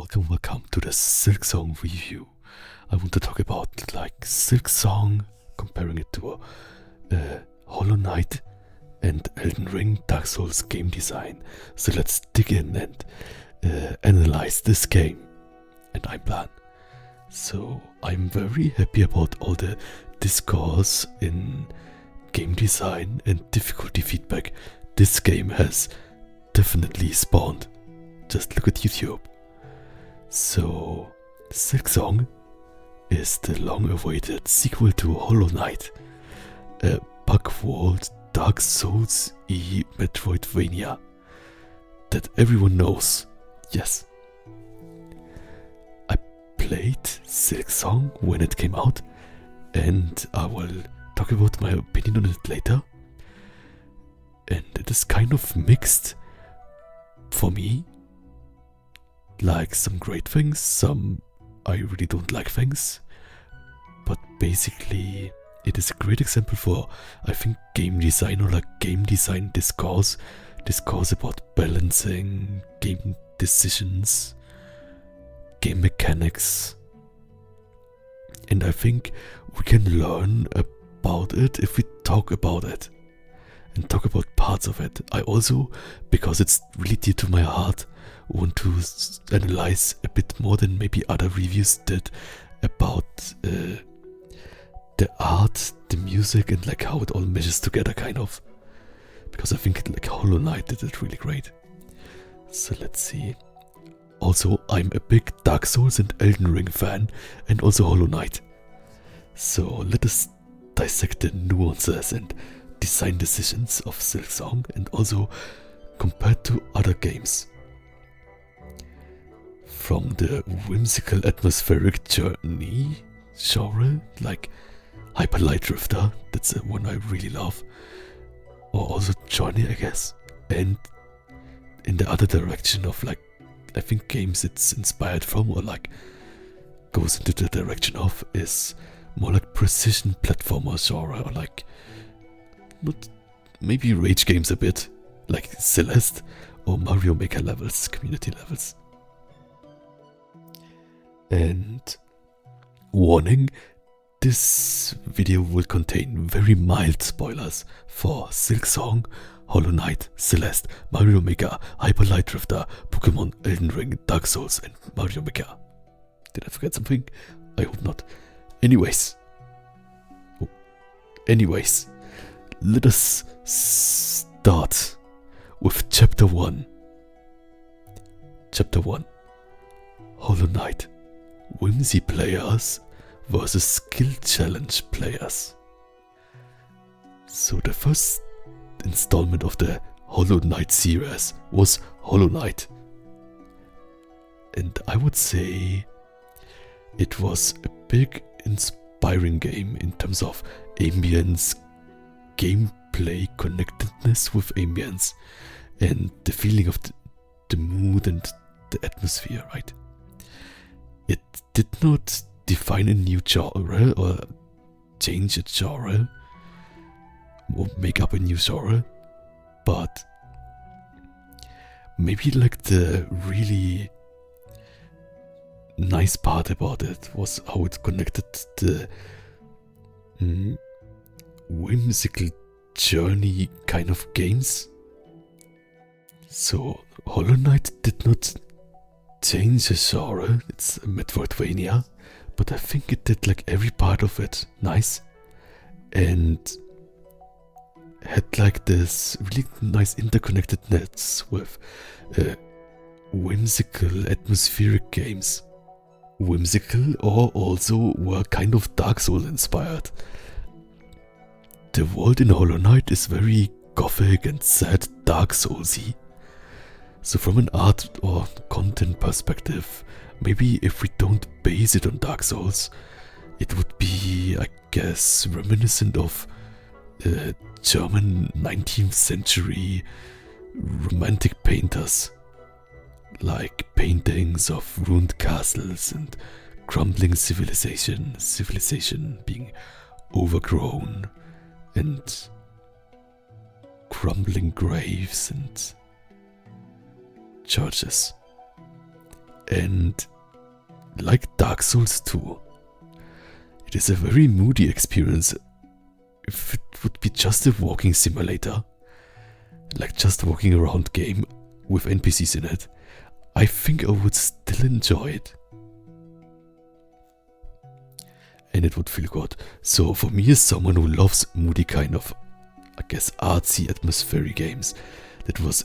Welcome to the Silksong review. I want to talk about like Silksong, comparing it to Hollow Knight and Elden Ring Dark Souls game design. So let's dig in and analyze this game. And I'm Plan. So I'm very happy about all the discourse in game design and difficulty feedback this game has definitely spawned. Just look at YouTube. So, Silksong is the long-awaited sequel to Hollow Knight, a bug-walled Dark Souls-y Metroidvania that everyone knows. Yes. I played Silksong when it came out, and I will talk about my opinion on it later. And it is kind of mixed for me. Like some great things, some I really don't like things. But basically, it is a great example for, I think, game design or like game design discourse about balancing, game decisions, game mechanics. And I think we can learn about it if we talk about it and talk about parts of it. I also, because it's really dear to my heart, want to analyze a bit more than maybe other reviews did about the art, the music, and like how it all meshes together, kind of. Because I think like Hollow Knight did it really great. So let's see. Also, I'm a big Dark Souls and Elden Ring fan, and also Hollow Knight. So let us dissect the nuances and design decisions of Silksong, and also compared to other games. From the whimsical atmospheric journey genre, like Hyper Light Drifter, that's the one I really love, or also Journey, I guess, and in the other direction of like, I think games it's inspired from or like goes into the direction of is more like precision platformer genre, or like not maybe rage games a bit, like Celeste or Mario Maker levels, community levels. And warning, this video will contain very mild spoilers for Silksong, Hollow Knight, Celeste, Mario Maker, Hyper Light Drifter, Pokemon, Elden Ring, Dark Souls, and Mario Maker. Did I forget something? I hope not. Anyways, let us start with Chapter 1. Chapter 1. Hollow Knight. Whimsy players versus skill challenge players. So the first installment of the Hollow Knight series was Hollow Knight. And I would say it was a big inspiring game in terms of ambience, gameplay connectedness with ambience, and the feeling of the mood and the atmosphere, right? It did not define a new genre or change a genre or make up a new genre, but maybe like the really nice part about it was how it connected the whimsical journey kind of games. So Hollow Knight did not change the genre, it's a Metroidvania, but I think it did like every part of it nice, and had like this really nice interconnectedness with whimsical atmospheric games. Whimsical, or also were kind of Dark Souls inspired. The world in Hollow Knight is very gothic and sad Dark Soulsy. So from an art or content perspective, maybe if we don't base it on Dark Souls, it would be, I guess, reminiscent of German 19th century romantic painters, like paintings of ruined castles and crumbling civilization being overgrown, and crumbling graves and churches. And like Dark Souls 2, it is a very moody experience. If it would be just a walking simulator, like just walking around game with NPCs in it, I think I would still enjoy it. And it would feel good. So for me, as someone who loves moody kind of, I guess, artsy, atmospheric games, that was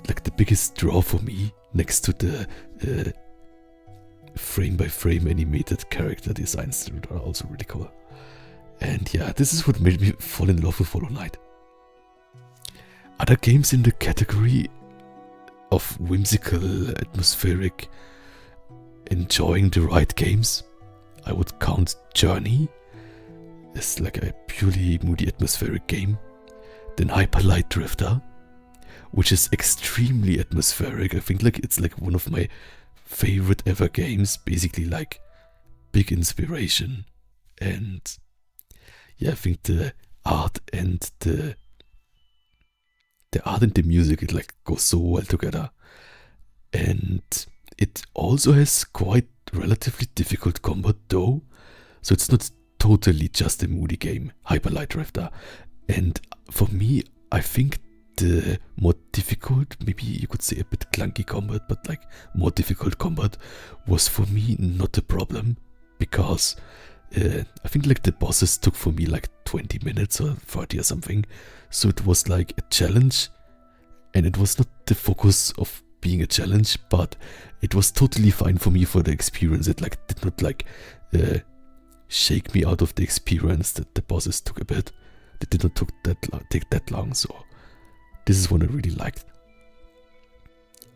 like the biggest draw for me, next to the frame-by-frame animated character designs that are also really cool. And yeah, this is what made me fall in love with Hollow Knight. Other games in the category of whimsical, atmospheric, enjoying the right games, I would count Journey as like a purely moody, atmospheric game. Then Hyper Light Drifter, which is extremely atmospheric. I think like it's like one of my favorite ever games. Basically like big inspiration. And yeah, I think the art and the art and the music, it like goes so well together. And it also has quite relatively difficult combat though, so it's not totally just a moody game, Hyper Light Drifter. And for me, I think the more difficult, maybe you could say a bit clunky combat, but like more difficult combat was for me not a problem, because I think like the bosses took for me like 20 minutes or 30 or something, so it was like a challenge, and it was not the focus of being a challenge, but it was totally fine for me for the experience. It like did not like shake me out of the experience that the bosses took a bit. They did not take that long, so this is one I really liked.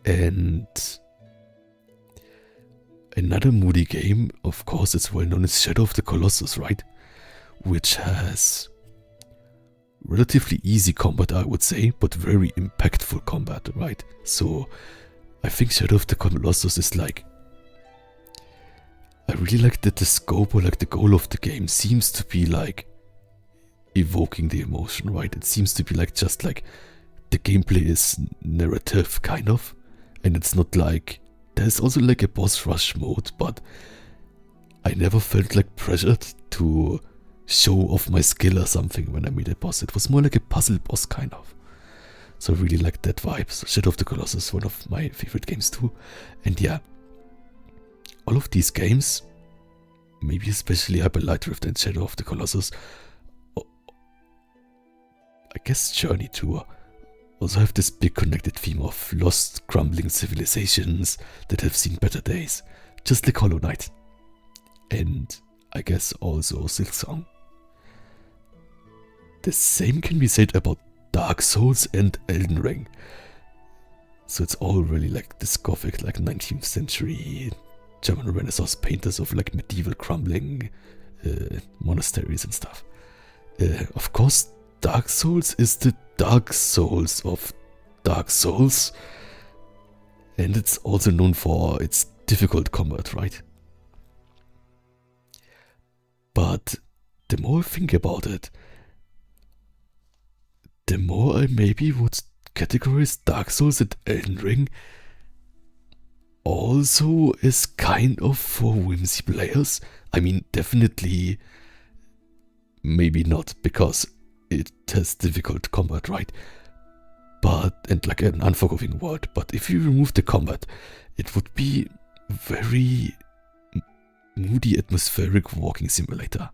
And another moody game, of course, it's well known as Shadow of the Colossus, right? Which has relatively easy combat, I would say, but very impactful combat, right? So I think Shadow of the Colossus is like, I really like that the scope or like the goal of the game seems to be like evoking the emotion, right? It seems to be like just like the gameplay is narrative kind of, and it's not like, there's also like a boss rush mode, but I never felt like pressured to show off my skill or something when I made a boss. It was more like a puzzle boss kind of. So I really like that vibe. So Shadow of the Colossus is one of my favorite games too. And yeah, all of these games, maybe especially Hyper Light Drift and Shadow of the Colossus, I guess Journey too, also have this big connected theme of lost, crumbling civilizations that have seen better days, just like Hollow Knight. And I guess also Silksong. The same can be said about Dark Souls and Elden Ring. So it's all really like this gothic, like 19th century German Renaissance painters of like medieval crumbling monasteries and stuff. Of course, Dark Souls is the Dark Souls of Dark Souls, and it's also known for its difficult combat, right? But the more I think about it, the more I maybe would categorize Dark Souls and Elden Ring also as kind of for Whimsy players. I mean, definitely, maybe not, because it has difficult combat, right? But, and like an unforgiving world, but if you remove the combat, it would be very moody, atmospheric walking simulator.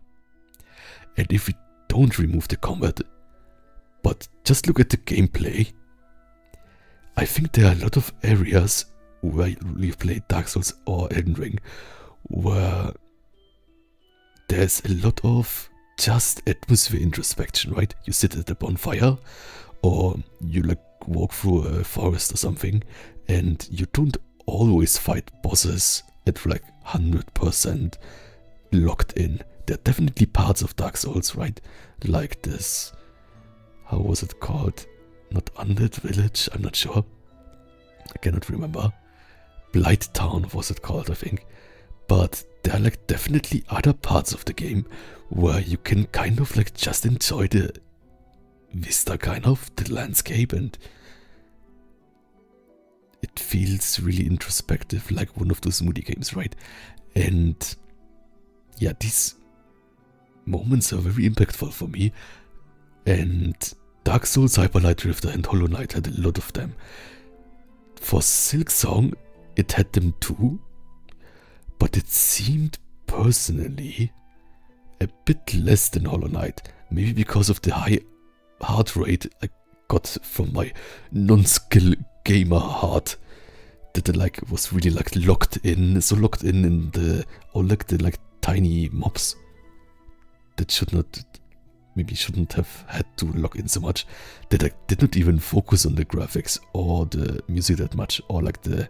And if we don't remove the combat, but just look at the gameplay, I think there are a lot of areas where you've played Dark Souls or Elden Ring where there's a lot of just atmosphere introspection, right? You sit at a bonfire, or you like walk through a forest or something, and you don't always fight bosses at like 100% locked in. There are definitely parts of Dark Souls, right? Like this, how was it called? Not Undead Village, I'm not sure. I cannot remember. Blight Town was it called, I think. But there are like definitely other parts of the game where you can kind of like just enjoy the vista, kind of, the landscape, and it feels really introspective, like one of those moody games, right? And yeah, these moments are very impactful for me. And Dark Souls, Hyper Light Drifter, and Hollow Knight had a lot of them. For Silksong, it had them too, but it seemed personally a bit less than Hollow Knight. Maybe because of the high heart rate I got from my non-skill gamer heart, that I was really locked in, so locked in the tiny mobs that shouldn't have had to lock in so much, that I did not even focus on the graphics or the music that much, or the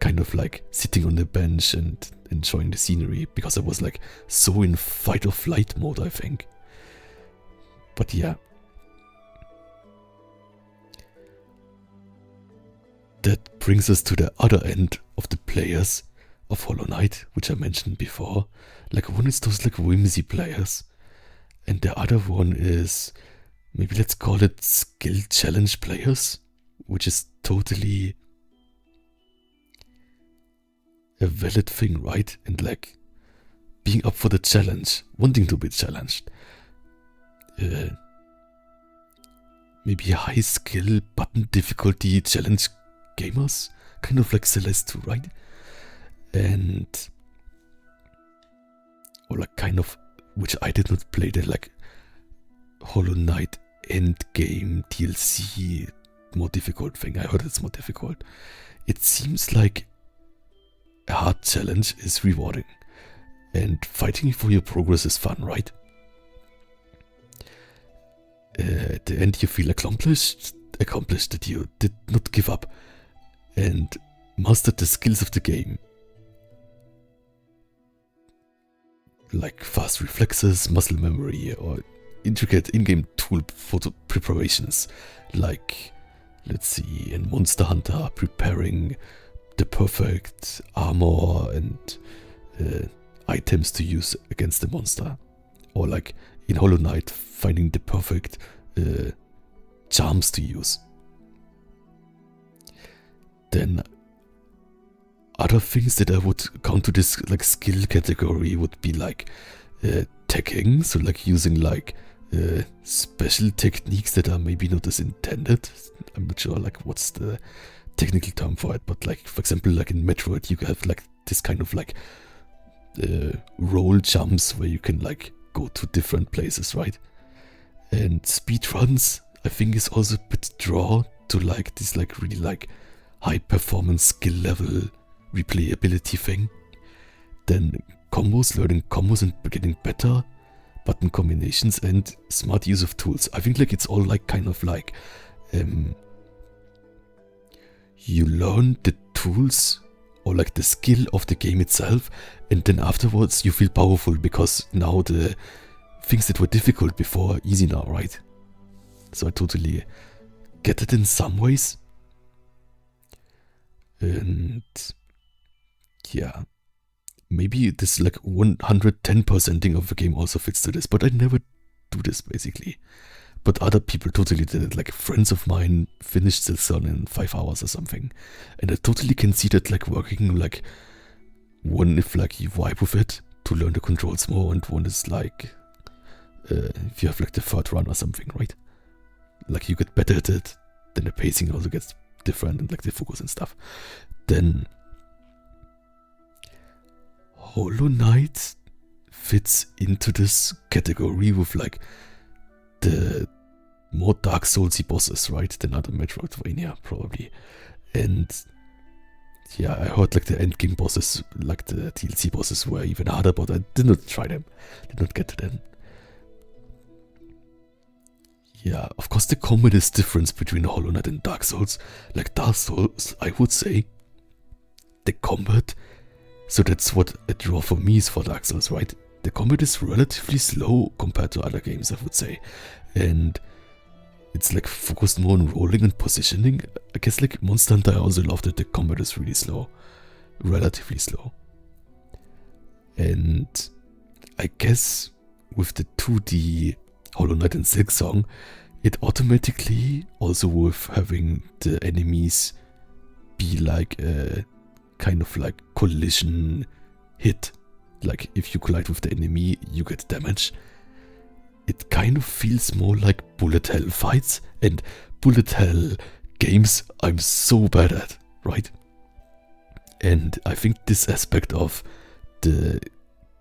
kind of sitting on the bench and enjoying the scenery, because I was so in fight or flight mode, I think. But yeah, that brings us to the other end of the players of Hollow Knight, which I mentioned before. One is those Whimsy players, and the other one is, maybe let's call it skill challenge players, which is totally a valid thing, right? And being up for the challenge, wanting to be challenged. Maybe high skill button difficulty challenge gamers, kind of like Celeste 2, right? And or kind of, which I did not play, the Hollow Knight endgame DLC more difficult thing. I heard it's more difficult. It seems like a hard challenge is rewarding, and fighting for your progress is fun, right? At the end you feel accomplished that you did not give up and mastered the skills of the game. Like fast reflexes, muscle memory, or intricate in-game tool photo preparations, like, let's see, in Monster Hunter, preparing the perfect armor and items to use against the monster, or in Hollow Knight, finding the perfect charms to use. Then other things that I would count to this skill category would be teching, so using special techniques that are maybe not as intended. I'm not sure what's the technical term for it, but for example in Metroid you have this kind of roll jumps where you can go to different places, right? And speedruns, I think, is also a bit draw to this really high performance skill level replayability thing. Then combos, learning combos and getting better button combinations and smart use of tools. I think it's all kind of you learn the tools or the skill of the game itself, and then afterwards you feel powerful because now the things that were difficult before are easy now, right? So I totally get it in some ways. And yeah, maybe this 110%ing of the game also fits to this, but I never do this basically. But other people totally did it. Friends of mine finished Silksong in 5 hours or something, and I totally can see that working one if you vibe with it to learn the controls more, and one is if you have the third run or something, right? You get better at it, then the pacing also gets different, and the focus and stuff. Then Hollow Knight fits into this category with the more Dark Soulsy bosses, right, than other Metroidvania probably. And yeah, I heard the endgame bosses, the DLC bosses, were even harder, but I did not try them, did not get to them. Yeah, of course the combat is different between Hollow Knight and Dark Souls. Dark Souls, I would say, the combat, so that's what a draw for me is for Dark Souls, right? The combat is relatively slow compared to other games, I would say. And it's focused more on rolling and positioning. I guess Monster Hunter, I also love that the combat is really slow. Relatively slow. And I guess with the 2D Hollow Knight and Silksong, it automatically, also with having the enemies be like a kind of like collision hit. Like if you collide with the enemy, you get damage. It kind of feels more like bullet hell fights, and bullet hell games I'm so bad at, right? And I think this aspect of the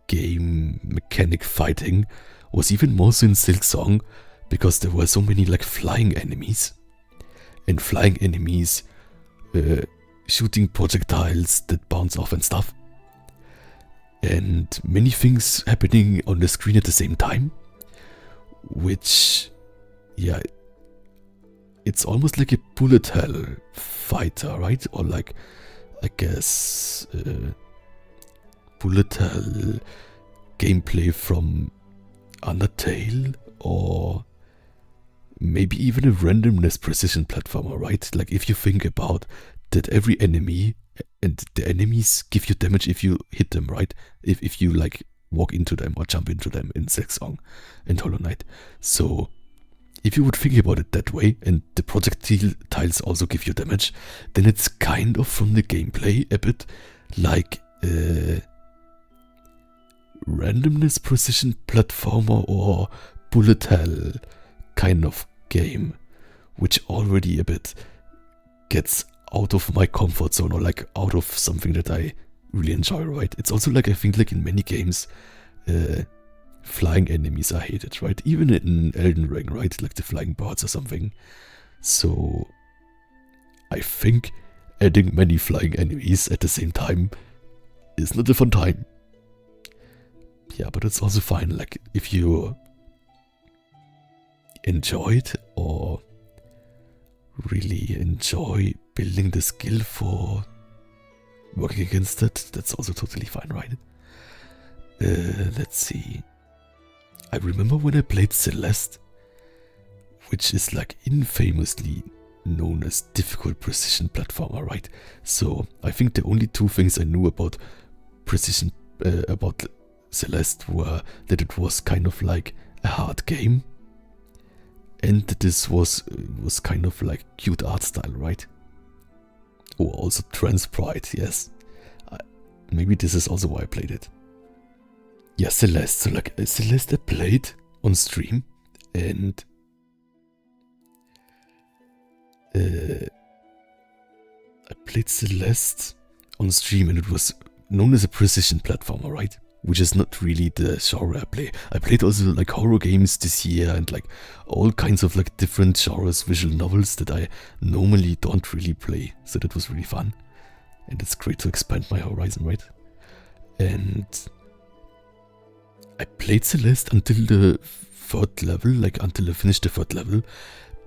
game mechanic fighting was even more so in Silksong, because there were so many like flying enemies, and flying enemies shooting projectiles that bounce off and stuff, and many things happening on the screen at the same time, which, yeah, it's almost like a bullet hell fighter, right? Or like, I guess, bullet hell gameplay from Undertale, or maybe even a randomness precision platformer, right? Like if you think about that, every enemy and the enemies give you damage if you hit them, right? If you like walk into them or jump into them in Silksong and Hollow Knight. So if you would think about it that way, and the projectiles also give you damage, then it's kind of, from the gameplay, a bit like a randomness precision platformer or bullet hell kind of game, which already a bit gets out of my comfort zone, or like out of something that I really enjoy, right? It's also like, I think like in many games, flying enemies are hated, right? Even in Elden Ring, right? Like the flying birds or something. So I think adding many flying enemies at the same time is not a fun time. Yeah, but it's also fine, like if you enjoy it or really enjoy building the skill for working against it, that's also totally fine, right? Let's see. I remember when I played Celeste, which is like infamously known as difficult precision platformer, right? So I think the only two things I knew about precision, about Celeste, were that it was kind of like a hard game, and that this was kind of like cute art style, right? Oh, also trans pride, yes. Maybe this is also why I played it. Yeah, Celeste. So like Celeste I played on stream, and I played Celeste on stream, and it was known as a precision platformer, right? Which is not really the genre I play. I played also like horror games this year, and like all kinds of like different genres, visual novels that I normally don't really play. So that was really fun, and it's great to expand my horizon, right? And I played Celeste until the third level, like until I finished the third level,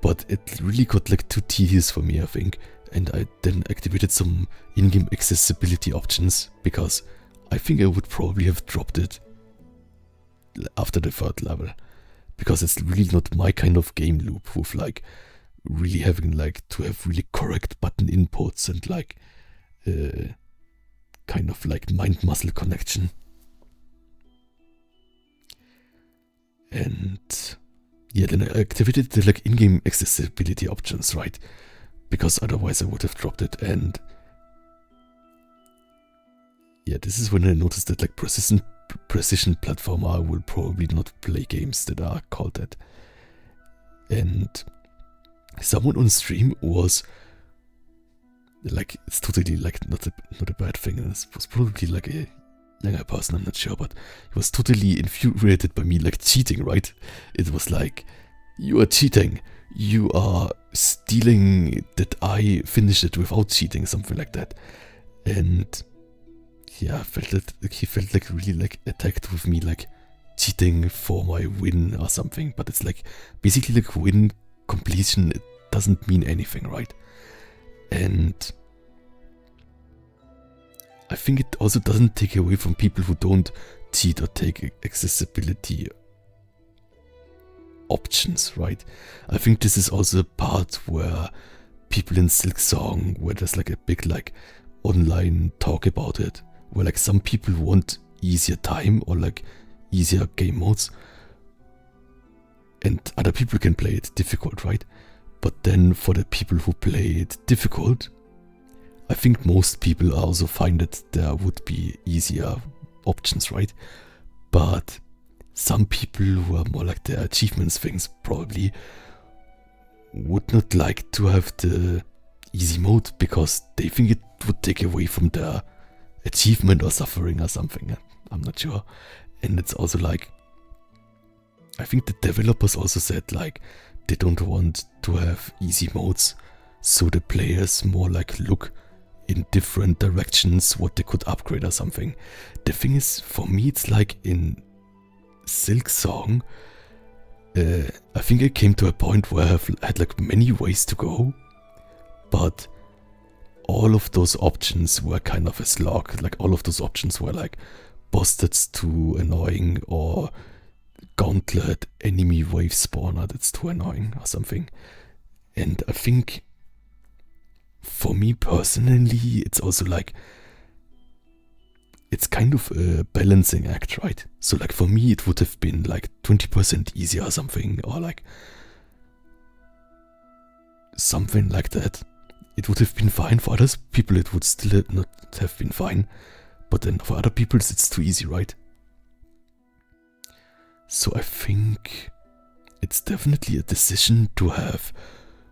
but it really got like too tedious for me, I think, and I then activated some in-game accessibility options, because I think I would probably have dropped it after the third level, because it's really not my kind of game loop, with like really having like to have really correct button inputs and like kind of like mind muscle connection. And yeah, then I activated the like in-game accessibility options, right? Because otherwise I would have dropped it. And yeah, this is when I noticed that like precision platformer, I will probably not play games that are called that. And someone on stream was like, it's totally like not a bad thing. It was probably like a younger person, I'm not sure, but he was totally infuriated by me like cheating, right? It was like, you are cheating, you are stealing that I finished it without cheating, something like that. And yeah, I felt that like, he felt like really like attacked with me, like cheating for my win or something. But it's like basically like win completion, it doesn't mean anything, right? And I think it also doesn't take away from people who don't cheat or take accessibility options, right? I think this is also a part where people in Silksong, where there's like a big like online talk about it, where like some people want easier time or like easier game modes, and other people can play it difficult, right? But then for the people who play it difficult, I think most people also find that there would be easier options, right? But some people who are more like the achievements things probably would not like to have the easy mode because they think it would take away from their achievement or suffering or something. I'm not sure. And it's also like, I think the developers also said like they don't want to have easy modes, so the players more like look in different directions what they could upgrade or something. The thing is, for me, it's like in Silksong, I think I came to a point where I had like many ways to go, but all of those options were kind of a slog. Like all of those options were like boss that's too annoying, or gauntlet enemy wave spawner that's too annoying or something. And I think for me personally, it's also like, it's kind of a balancing act, right? So like for me, it would have been like 20% easier or something, or like something like that. It would have been fine. For other people, it would still not have been fine. But then for other people, it's too easy, right? So I think it's definitely a decision to have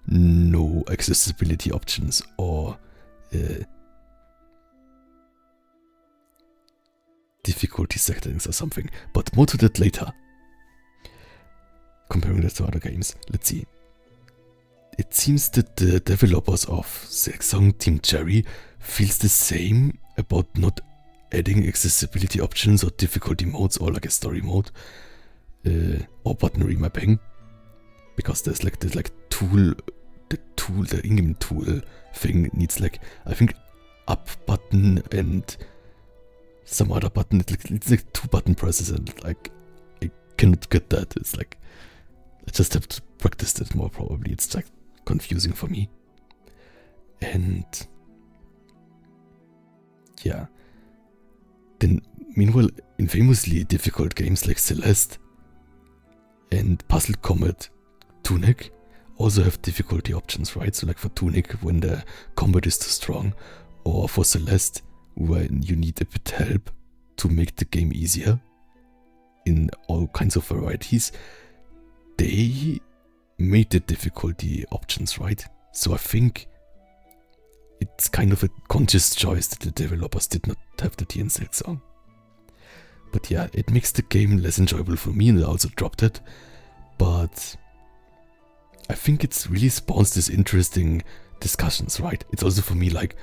no accessibility options or difficulty settings or something. But more to that later. Comparing that to other games. Let's see. It seems that the developers of Silksong Team Cherry feels the same about not adding accessibility options or difficulty modes or like a story mode or button remapping, because there's like the in-game tool thing needs like, I think, up button and some other button. It's like 2 button presses, and like I cannot get that. It's like I just have to practice that more probably. It's like confusing for me. And yeah, then meanwhile, infamously difficult games like Celeste and Puzzle Combat Tunic also have difficulty options, right? So like for Tunic, when the combat is too strong, or for Celeste, when you need a bit help to make the game easier in all kinds of varieties, they made the difficulty options, right? So I think it's kind of a conscious choice that the developers did not have the in Silksong. But yeah, it makes the game less enjoyable for me, and I also dropped it. But I think it's really spawns this interesting discussions, right? It's also for me like,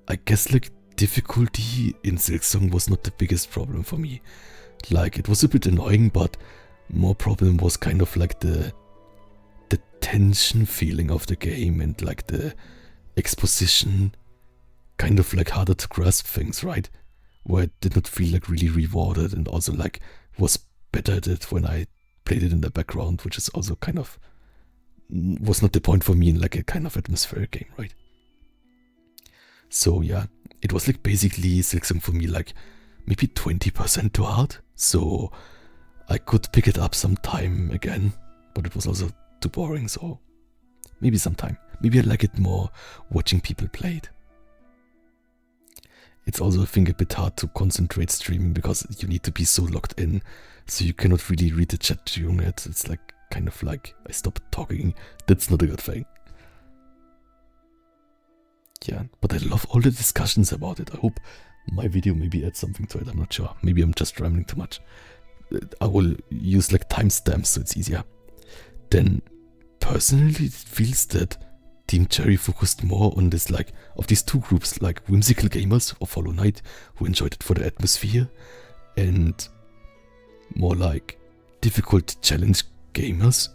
I guess like difficulty in Silksong was not the biggest problem for me. Like it was a bit annoying, but more problem was kind of like the tension feeling of the game, and like the exposition, kind of like harder to grasp things, right? Where it did not feel like really rewarded, and also like was better at it when I played it in the background, which is also kind of was not the point for me in like a kind of atmospheric game, right? So yeah, it was like basically Silksong for me like maybe 20% too hard, so I could pick it up sometime again, but it was also too boring, so maybe sometime. Maybe I like it more watching people play it. It's also, I think, a bit hard to concentrate streaming because you need to be so locked in, so you cannot really read the chat during it. It's like kind of like I stop talking. That's not a good thing. Yeah, but I love all the discussions about it. I hope my video maybe adds something to it. I'm not sure. Maybe I'm just rambling too much. I will use like timestamps so it's easier. Then personally it feels that Team Cherry focused more on this, like, of these two groups, like whimsical gamers of Hollow Knight who enjoyed it for the atmosphere, and more like difficult challenge gamers.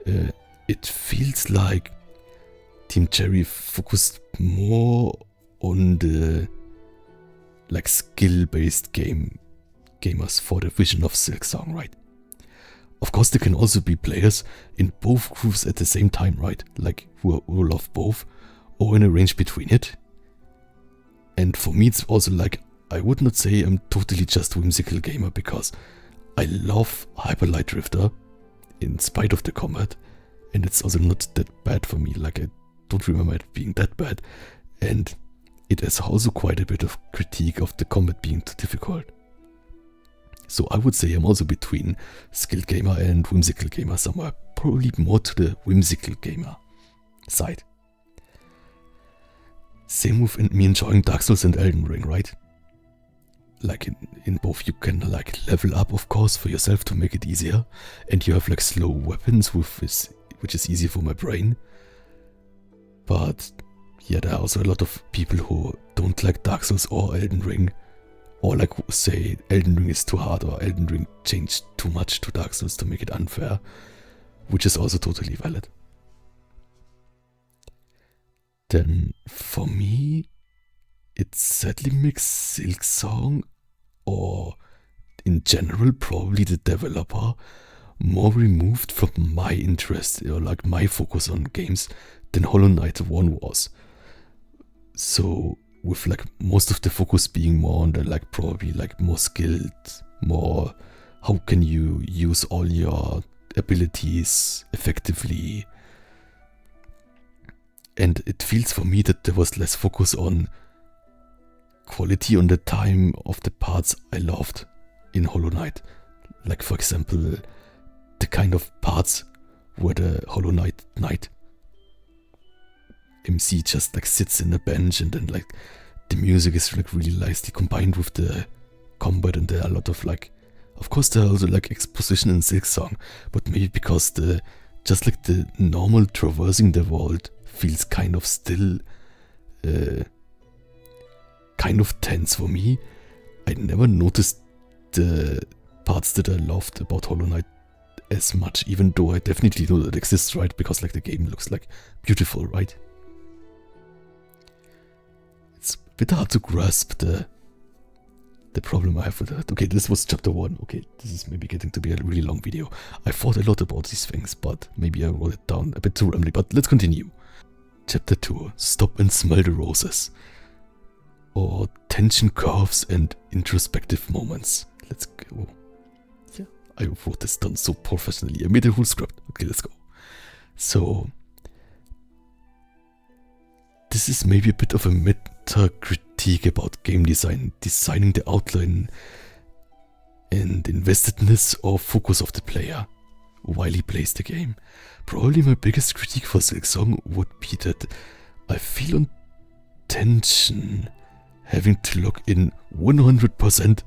It feels like Team Cherry focused more on the like skill-based gamers for the vision of Silksong, right? Of course, there can also be players in both groups at the same time, right? Like who love both, or in a range between it. And for me, it's also like, I would not say I'm totally just whimsical gamer, because I love Hyper Light Drifter in spite of the combat, and it's also not that bad for me. Like I don't remember it being that bad. And it has also quite a bit of critique of the combat being too difficult. So I would say I'm also between skilled gamer and whimsical gamer somewhere. Probably more to the whimsical gamer side. Same with me enjoying Dark Souls and Elden Ring, right? Like in both you can like level up, of course, for yourself to make it easier. And you have like slow weapons which is easy for my brain. But yeah, there are also a lot of people who don't like Dark Souls or Elden Ring. Or like say Elden Ring is too hard or Elden Ring changed too much to Dark Souls to make it unfair. Which is also totally valid. Then for me, it sadly makes Silksong, or in general probably the developer, more removed from my interest or like my focus on games than Hollow Knight 1 was. So with like most of the focus being more on the like probably like more skilled, more how can you use all your abilities effectively. And it feels for me that there was less focus on quality on the time of the parts I loved in Hollow Knight. Like for example, the kind of parts where the Hollow Knight MC just like sits in a bench and then like the music is like really nicely combined with the combat, and there are a lot of like, of course there are also like exposition in Silksong, but maybe because just like the normal traversing the world feels kind of still kind of tense for me. I never noticed the parts that I loved about Hollow Knight as much, even though I definitely know that it exists, right? Because like the game looks like beautiful, right? It's a bit hard to grasp the problem I have with that. Okay, this was chapter 1. Okay, this is maybe getting to be a really long video. I thought a lot about these things, but maybe I wrote it down a bit too rambly, but let's continue. Chapter 2, Stop and Smell the Roses. Or Tension Curves and Introspective Moments. Let's go. Yeah, I wrote this down so professionally. I made a whole script. Okay, let's go. So, this is maybe a bit of a meta critique about game design, designing the outline and investedness or focus of the player while he plays the game. Probably my biggest critique for Silksong would be that I feel on tension having to lock in 100%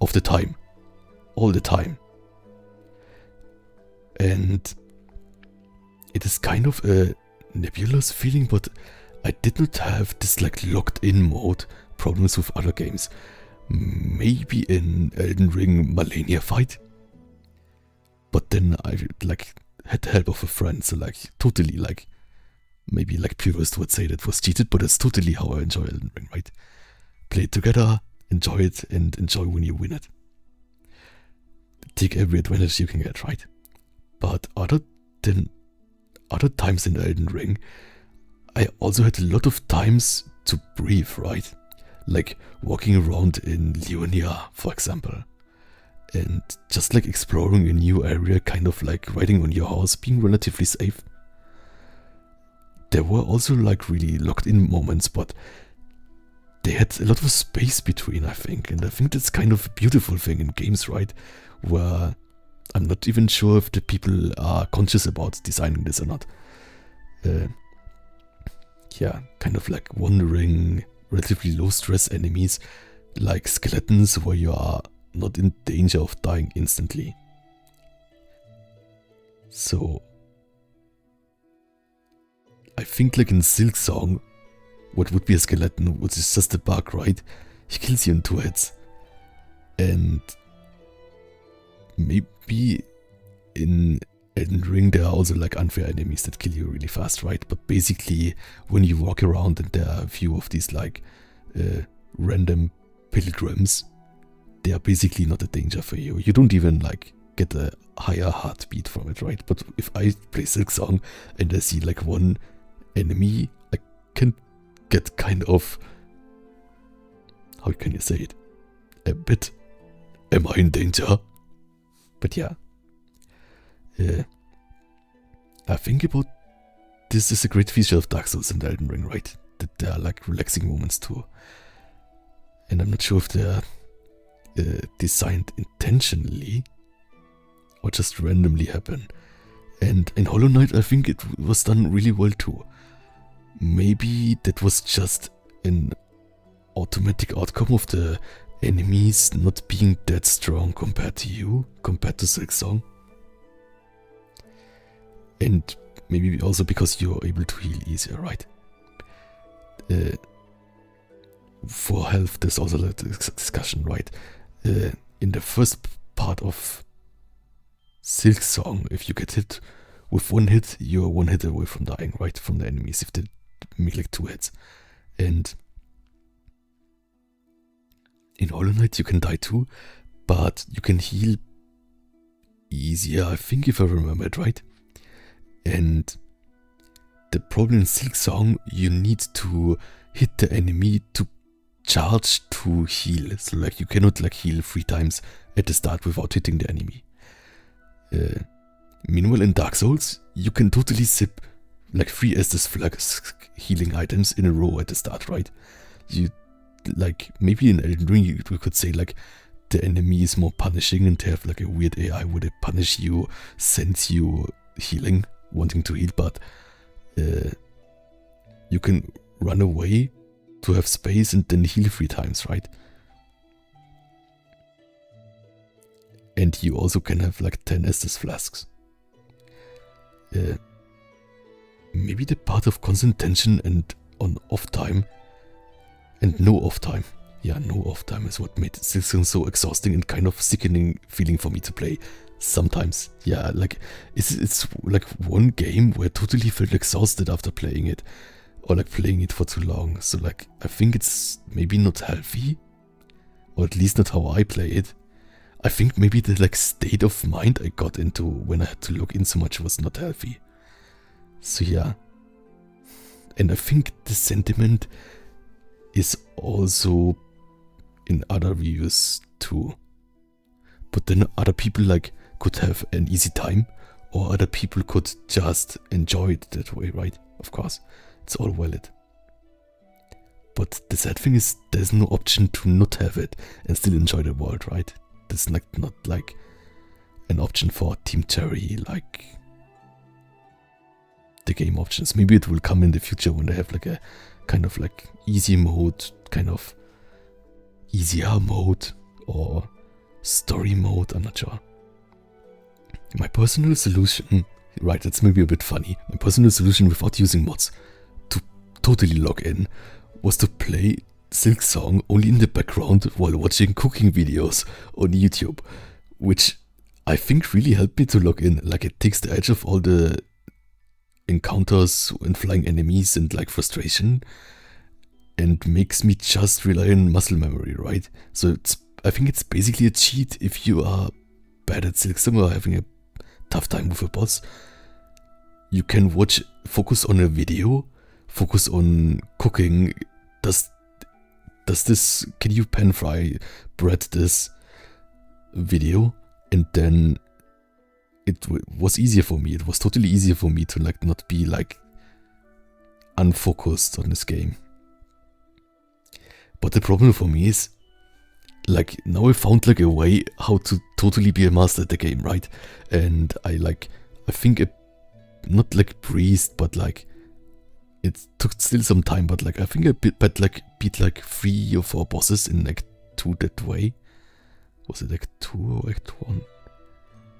of the time. All the time. And it is kind of a nebulous feeling, but I did not have this like locked in mode problems with other games. Maybe in Elden Ring Malenia fight. But then I like had the help of a friend, so like totally like maybe like purists would say that was cheated, but it's totally how I enjoy Elden Ring, right? Play it together, enjoy it, and enjoy when you win it. Take every advantage you can get, right? But other times in Elden Ring, I also had a lot of times to breathe, right? Like walking around in Leonia, for example. And just like exploring a new area, kind of like riding on your horse, being relatively safe. There were also like really locked in moments, but they had a lot of space between, I think. And I think that's kind of a beautiful thing in games, right? Where I'm not even sure if the people are conscious about designing this or not. Yeah, kind of like wandering, relatively low stress enemies, like skeletons where you are not in danger of dying instantly. So I think like in Silksong, what would be a skeleton, which is just a bug, right? He kills you in 2 hits. And maybe in Elden Ring there are also like unfair enemies that kill you really fast, right? But basically when you walk around and there are a few of these like random pilgrims, they are basically not a danger for you. You don't even like get a higher heartbeat from it, right? But if I play Silksong and I see like one enemy, I can get kind of, how can you say it? A bit, am I in danger? But yeah. I think about this is a great feature of Dark Souls and Elden Ring, right? That there are like relaxing moments too. And I'm not sure if they're designed intentionally or just randomly happen. And in Hollow Knight, I think it was done really well too. Maybe that was just an automatic outcome of the enemies not being that strong compared to you, compared to Silksong. And maybe also because you're able to heal easier, right? For health, there's also a discussion, right? In the first part of Silksong, if you get hit with one hit, you're one hit away from dying, right? From the enemies, if they make like 2 hits. And in Hollow Knight, you can die too, but you can heal easier, I think, if I remember it right. And the problem in Silksong, you need to hit the enemy to charge to heal. So like you cannot like heal 3 times at the start without hitting the enemy. Meanwhile, in Dark Souls, you can totally zip like 3 Estus Flask healing items in a row at the start, right? You like maybe in Elden Ring you could say like the enemy is more punishing and they have like a weird AI where they punish you, send you healing, wanting to heal, but you can run away to have space and then heal 3 times, right? And you also can have like 10 Estus Flasks. Maybe the part of constant tension and on off time and no off time. Yeah, no off time is what made Silksong so exhausting and kind of sickening feeling for me to play. Sometimes, yeah, like it's like one game where I totally felt exhausted after playing it, or like playing it for too long. So like I think it's maybe not healthy, or at least not how I play it. I think maybe the like state of mind I got into when I had to log in so much was not healthy. So yeah, and I think the sentiment is also in other reviews too. But then other people like could have an easy time, or other people could just enjoy it that way, right? Of course, it's all valid. But the sad thing is there's no option to not have it and still enjoy the world, right? There's like not like an option for Team Cherry, like the game options. Maybe it will come in the future when they have like a kind of like easy mode, kind of easier mode, or story mode, I'm not sure. My personal solution, right, that's maybe a bit funny. My personal solution without using mods to totally log in was to play Silksong only in the background while watching cooking videos on YouTube, which I think really helped me to log in. Like it takes the edge of all the encounters and flying enemies and like frustration and makes me just rely on muscle memory, right? So I think it's basically a cheat if you are bad at Silksong or having a tough time with a boss. You can focus on a video, focus on cooking. Does this, can you pan fry bread this video? And then it was easier for me. It was totally easier for me to like not be like unfocused on this game. But the problem for me is like now I found like a way how to totally be a master at the game, right? And I think not like breezed, but like it took still some time, but like I think I beat like 3 or 4 bosses in Act 2 that way. Was it Act 2 or Act 1?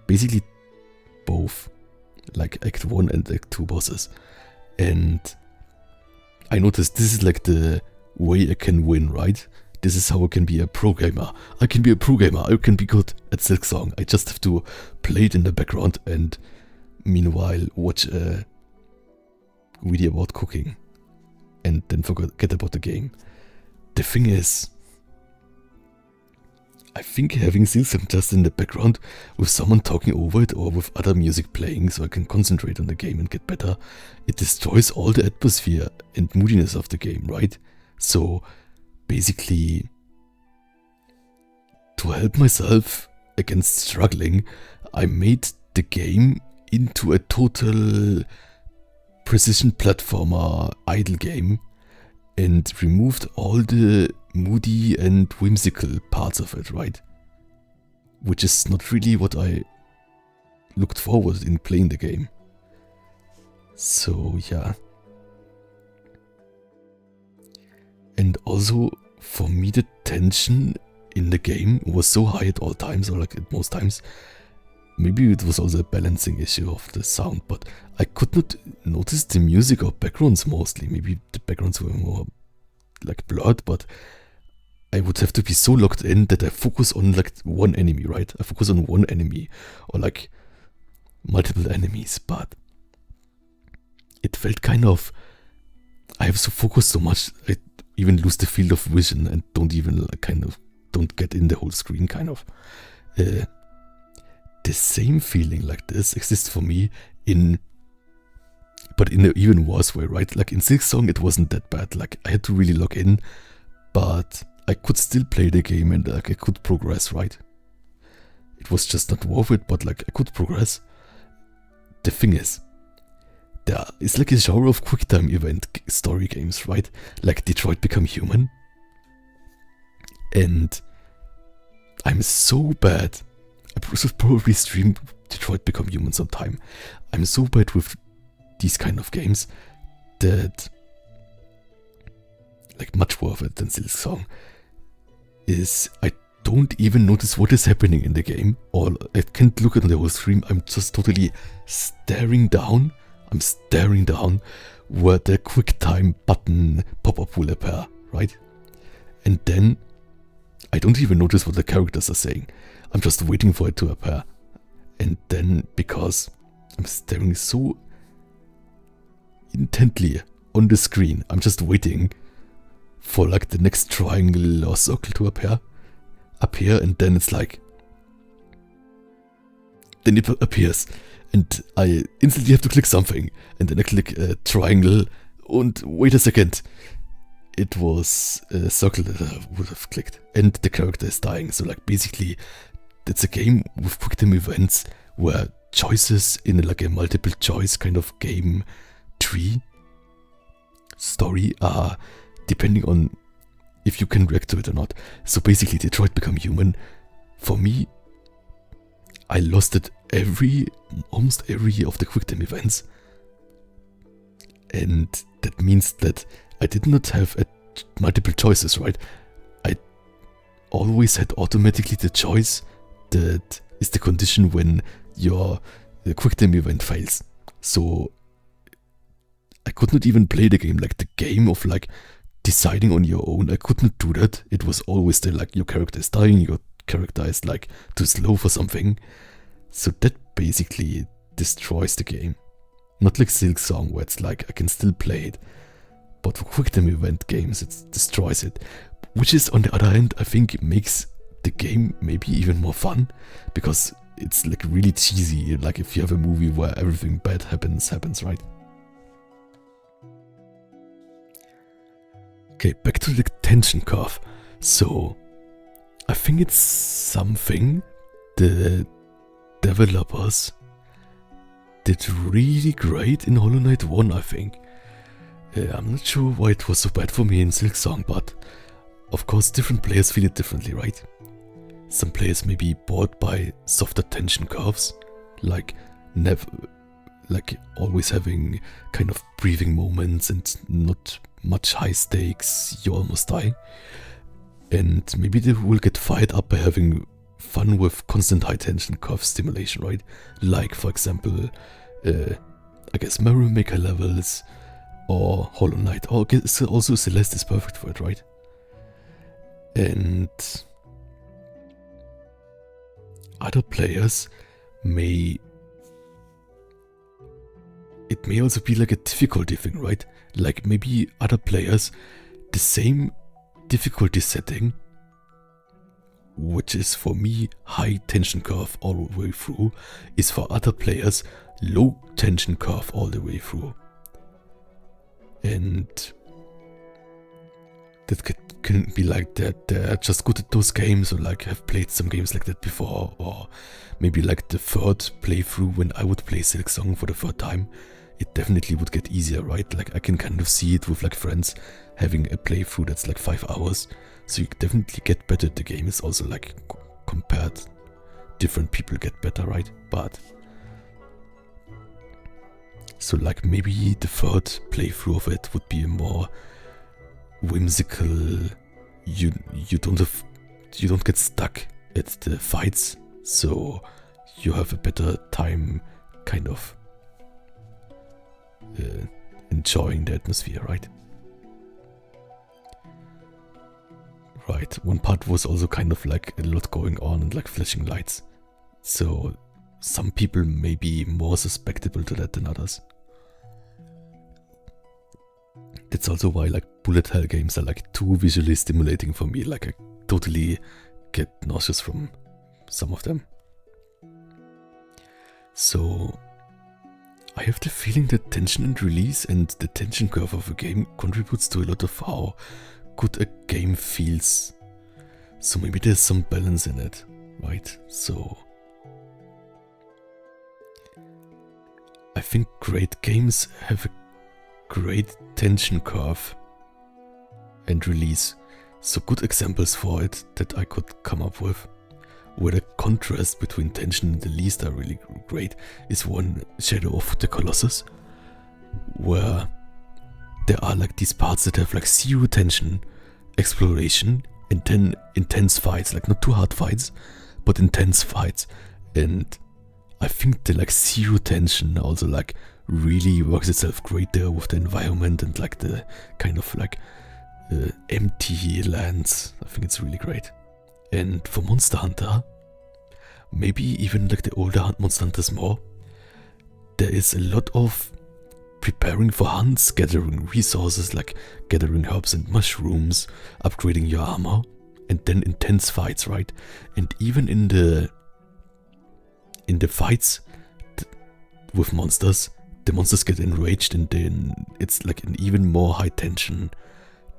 Basically both, like Act 1 and Act 2 bosses. And I noticed this is like the way I can win, right? This is how I can be a pro gamer. I can be a pro gamer. I can be good at Silksong. I just have to play it in the background and meanwhile watch a video about cooking and then forget about the game. The thing is, I think having Silksong just in the background with someone talking over it or with other music playing so I can concentrate on the game and get better, it destroys all the atmosphere and moodiness of the game, right? So basically, to help myself against struggling, I made the game into a total precision platformer idle game and removed all the moody and whimsical parts of it, right? Which is not really what I looked forward in playing the game. So yeah. And also, for me, the tension in the game was so high at all times, or like at most times. Maybe it was also a balancing issue of the sound, but I could not notice the music or backgrounds mostly. Maybe the backgrounds were more like blurred, but I would have to be so locked in that I focus on like one enemy, right? I focus on one enemy or like multiple enemies, but it felt kind of, I have so focused so much, I even lose the field of vision and don't even don't get in the whole screen kind of. The same feeling like this exists for me but in an even worse way, right? Like in Silksong it wasn't that bad, like I had to really log in, but I could still play the game and like I could progress, right? It was just not worth it, but like I could progress. The thing is, there is like a genre of QuickTime event story games, right? Like Detroit Become Human. And I'm so bad. I should probably stream Detroit Become Human sometime. I'm so bad with these kind of games that, like, much worse than Silksong is I don't even notice what is happening in the game, or I can't look at the whole stream. I'm just totally staring down. I'm staring down where the QuickTime button pop-up will appear, right? And then I don't even notice what the characters are saying. I'm just waiting for it to appear. And then, because I'm staring so intently on the screen, I'm just waiting for like the next triangle or circle to appear, and then it's like, then it appears, and I instantly have to click something, and then I click a triangle, and wait a second, it was a circle that I would have clicked, and the character is dying. So like basically, it's a game with QuickTime events where choices in like a multiple choice kind of game tree story are depending on if you can react to it or not. So basically, Detroit Become Human, for me, I lost it almost every of the QuickTime events. And that means that I did not have multiple choices, right? I always had automatically the choice that is the condition when your QuickTime event fails. So I could not even play the game, like the game of like deciding on your own. I could not do that. It was always the like your character is dying, your character is like too slow for something. So that basically destroys the game. Not like Silksong where it's like I can still play it, but for QuickTime event games it destroys it. Which is, on the other hand, I think makes the game maybe even more fun, because it's like really cheesy, like if you have a movie where everything bad happens, right? Okay, back to the tension curve. So, I think it's something the developers did really great in Hollow Knight 1, I think. I'm not sure why it was so bad for me in Silksong, but of course different players feel it differently, right? Some players may be bored by softer tension curves, like always having kind of breathing moments and not much high stakes, you almost die. And maybe they will get fired up by having fun with constant high tension curve stimulation, right? Like, for example, I guess Mario Maker levels, or Hollow Knight, or also Celeste is perfect for it, right? And other players it may also be like a difficulty thing, right? Like maybe other players, the same difficulty setting, which is for me high tension curve all the way through, is for other players low tension curve all the way through. And that can be like that they're just good at those games, or like have played some games like that before, or maybe like the third playthrough when I would play Silksong for the third time, it definitely would get easier, right? Like I can kind of see it with like friends having a playthrough that's like 5 hours. So you definitely get better at the game. It's also like compared, different people get better, right? But so like maybe the third playthrough of it would be a more whimsical. You don't get stuck at the fights, so you have a better time kind of enjoying the atmosphere, right? Right, one part was also kind of like a lot going on and like flashing lights. So some people may be more susceptible to that than others. That's also why like bullet hell games are like too visually stimulating for me. Like I totally get nauseous from some of them. So I have the feeling that tension and release and the tension curve of a game contributes to a lot of how good a game feels. So maybe there's some balance in it, right? So I think great games have a great tension curve and release. So good examples for it that I could come up with, where the contrast between tension and release are really great, is one Shadow of the Colossus, where there are like these parts that have like zero tension, exploration, and then intense fights, like not too hard fights, but intense fights. And I think the like zero tension also like really works itself great there with the environment and like the kind of like empty lands. I think it's really great. And for Monster Hunter, maybe even like the older Monster Hunters more, there is a lot of preparing for hunts, gathering resources like gathering herbs and mushrooms, upgrading your armor, and then intense fights, right? And even in the fights with monsters, the monsters get enraged and then it's like an even more high tension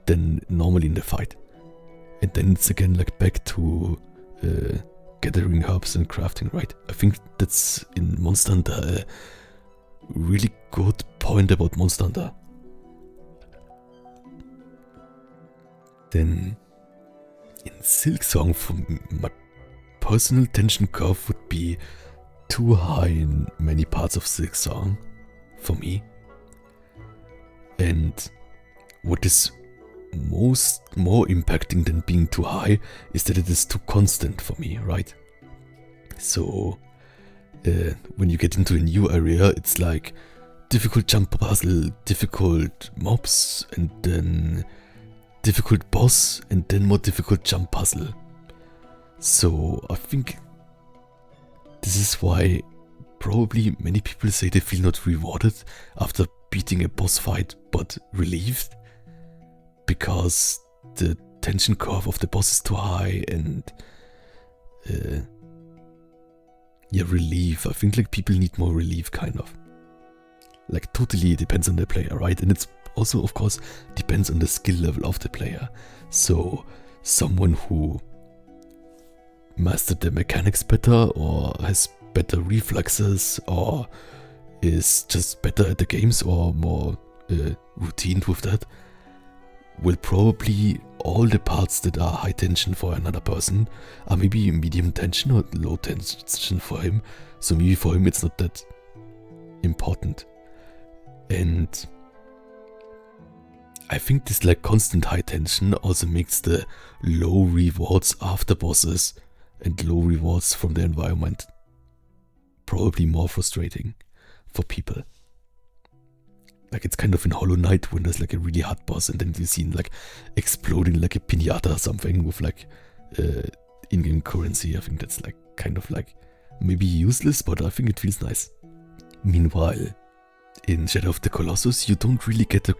than normally in the fight. And then it's again like back to gathering herbs and crafting, right? I think that's in Monster Hunter a really good point about Monster Hunter. Then in Silksong, for my personal tension curve would be too high in many parts of Silksong for me. And what is more impacting than being too high is that it is too constant for me, right? So when you get into a new area, it's like difficult jump puzzle, difficult mobs, and then difficult boss, and then more difficult jump puzzle. So I think this is why probably many people say they feel not rewarded after beating a boss fight, but relieved, because the tension curve of the boss is too high. And relief. I think like people need more relief, kind of. Like totally depends on the player, right? And it's also, of course, depends on the skill level of the player. So someone who mastered the mechanics better, or has better reflexes, or is just better at the games, or more routined with that, will probably all the parts that are high tension for another person are maybe medium tension or low tension for him. So maybe for him it's not that important. And I think this like constant high tension also makes the low rewards after bosses and low rewards from the environment probably more frustrating for people. Like it's kind of in Hollow Knight when there's like a really hard boss and then you see him like exploding like a piñata or something with like in-game currency. I think that's like kind of like maybe useless, but I think it feels nice. Meanwhile, in Shadow of the Colossus, you don't really get a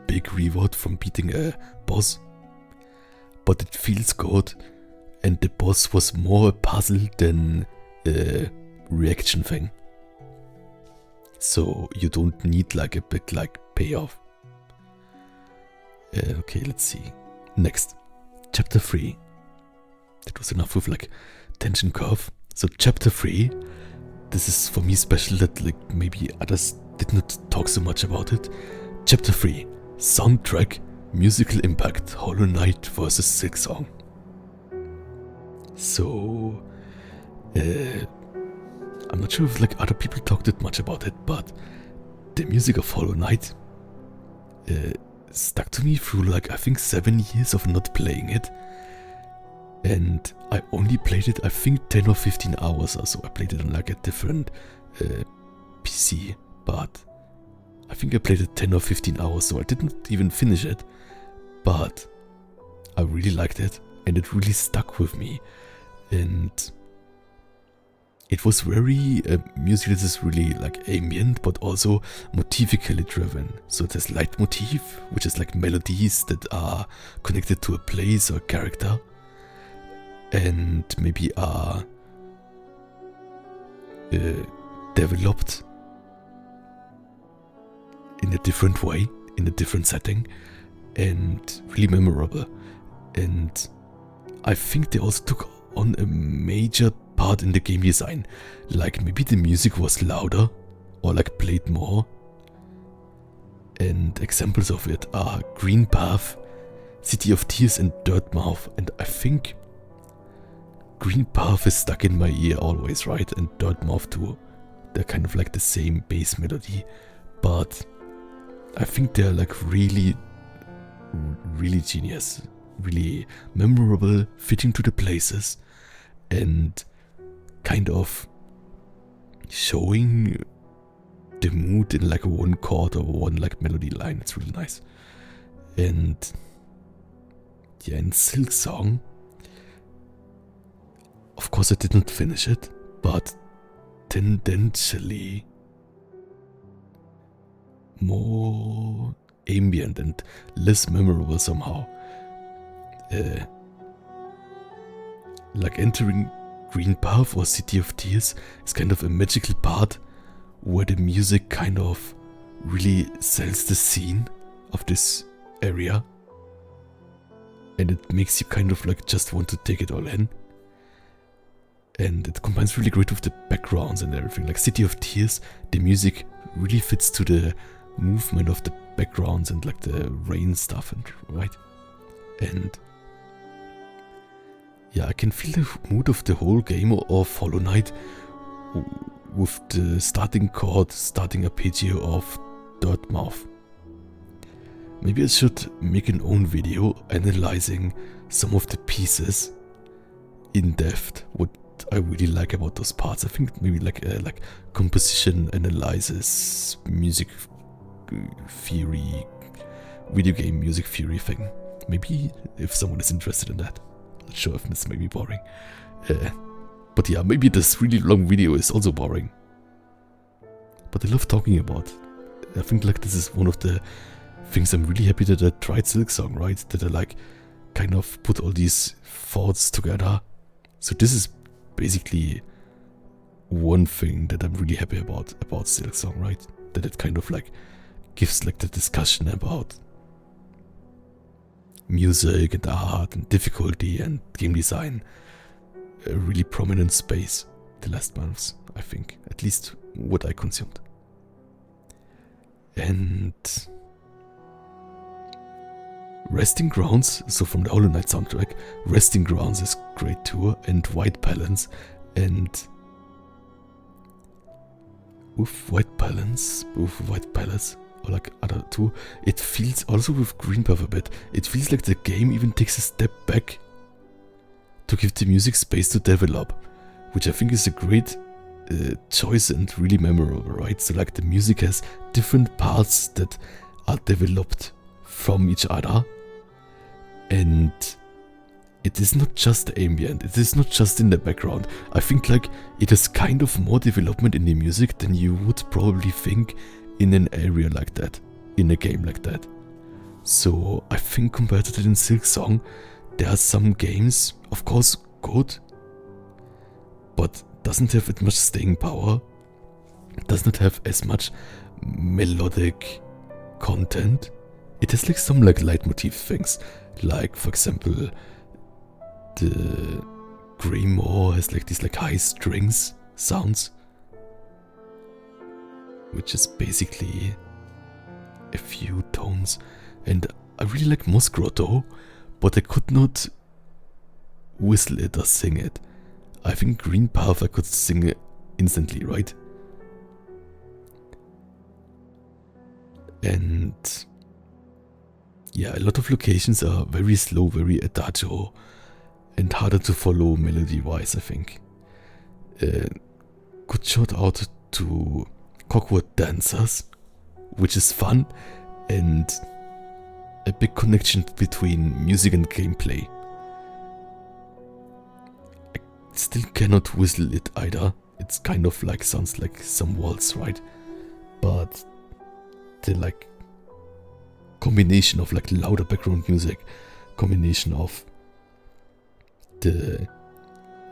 big reward from beating a boss, but it feels good, and the boss was more a puzzle than a reaction thing. So you don't need like a big like payoff. Okay, let's see. Next, chapter 3. That was enough with like tension curve. So chapter 3, this is for me special that like maybe others did not talk so much about it. Chapter 3, Soundtrack, Musical Impact, Hollow Knight vs. Silksong. So, I'm not sure if like other people talked that much about it, but the music of Hollow Knight stuck to me through like I think 7 years of not playing it. And I only played it I think 10 or 15 hours or so. I played it on like a different PC, but I think I played it 10 or 15 hours, so I didn't even finish it. But I really liked it, and it really stuck with me. And it was very music that is really like ambient, but also motivically driven. So it has leitmotif, which is like melodies that are connected to a place or a character, and maybe are developed in a different way, in a different setting, and really memorable. And I think they also took on a major part in the game design. Like maybe the music was louder or like played more. And examples of it are Green Path, City of Tears, and Dirtmouth. And I think Green Path is stuck in my ear always, right? And Dirtmouth too. They're kind of like the same bass melody, but I think they're like really genius, really memorable, fitting to the places, and kind of showing the mood in like one chord or one like melody line. It's really nice. And yeah, in Silksong, of course I didn't finish it, but tendentially more ambient and less memorable somehow. Like entering Green Path or City of Tears is kind of a magical part where the music kind of really sells the scene of this area, and it makes you kind of like just want to take it all in. And it combines really great with the backgrounds and everything. Like City of Tears, the music really fits to the movement of the backgrounds and like the rain stuff, and right. And yeah, I can feel the mood of the whole game of Hollow Knight with the starting chord, starting arpeggio of Dirtmouth. Maybe I should make an own video analyzing some of the pieces in depth, what I really like about those parts. I think maybe like composition analysis, music theory, video game music theory thing. Maybe if someone is interested in that. Not sure if this may be boring. But yeah, maybe this really long video is also boring. But I love talking about. I think like this is one of the things I'm really happy that I tried Silksong, right? That I like kind of put all these thoughts together. So this is basically one thing that I'm really happy about Silksong, right? That it kind of like gives like the discussion about music and art and difficulty and game design a really prominent space the last months, I think. At least what I consumed. And Resting Grounds, so from the Hollow Knight soundtrack, Resting Grounds is great too, and White Balance, and with White Balance, or like other two, it feels also with Green Path a bit, it feels like the game even takes a step back to give the music space to develop, which I think is a great choice and really memorable, right? So like the music has different parts that are developed from each other, and it is not just ambient, it is not just in the background. I think like it has kind of more development in the music than you would probably think in an area like that, in a game like that. So I think compared to that in Silksong, there are some games, of course good, but doesn't have as much staying power, does not have as much melodic content. It has like some like leitmotif things, like for example the Greymoor has like these like high strings sounds, which is basically a few tones. And I really like Moss Grotto, but I could not whistle it or sing it. I think Green Path I could sing it instantly, right? And yeah, a lot of locations are very slow, very adagio, and harder to follow melody-wise, I think. Good shout out to Cockwood Dancers, which is fun, and a big connection between music and gameplay. I still cannot whistle it either. It's kind of like, sounds like some waltz, right? But the like combination of like louder background music, combination of the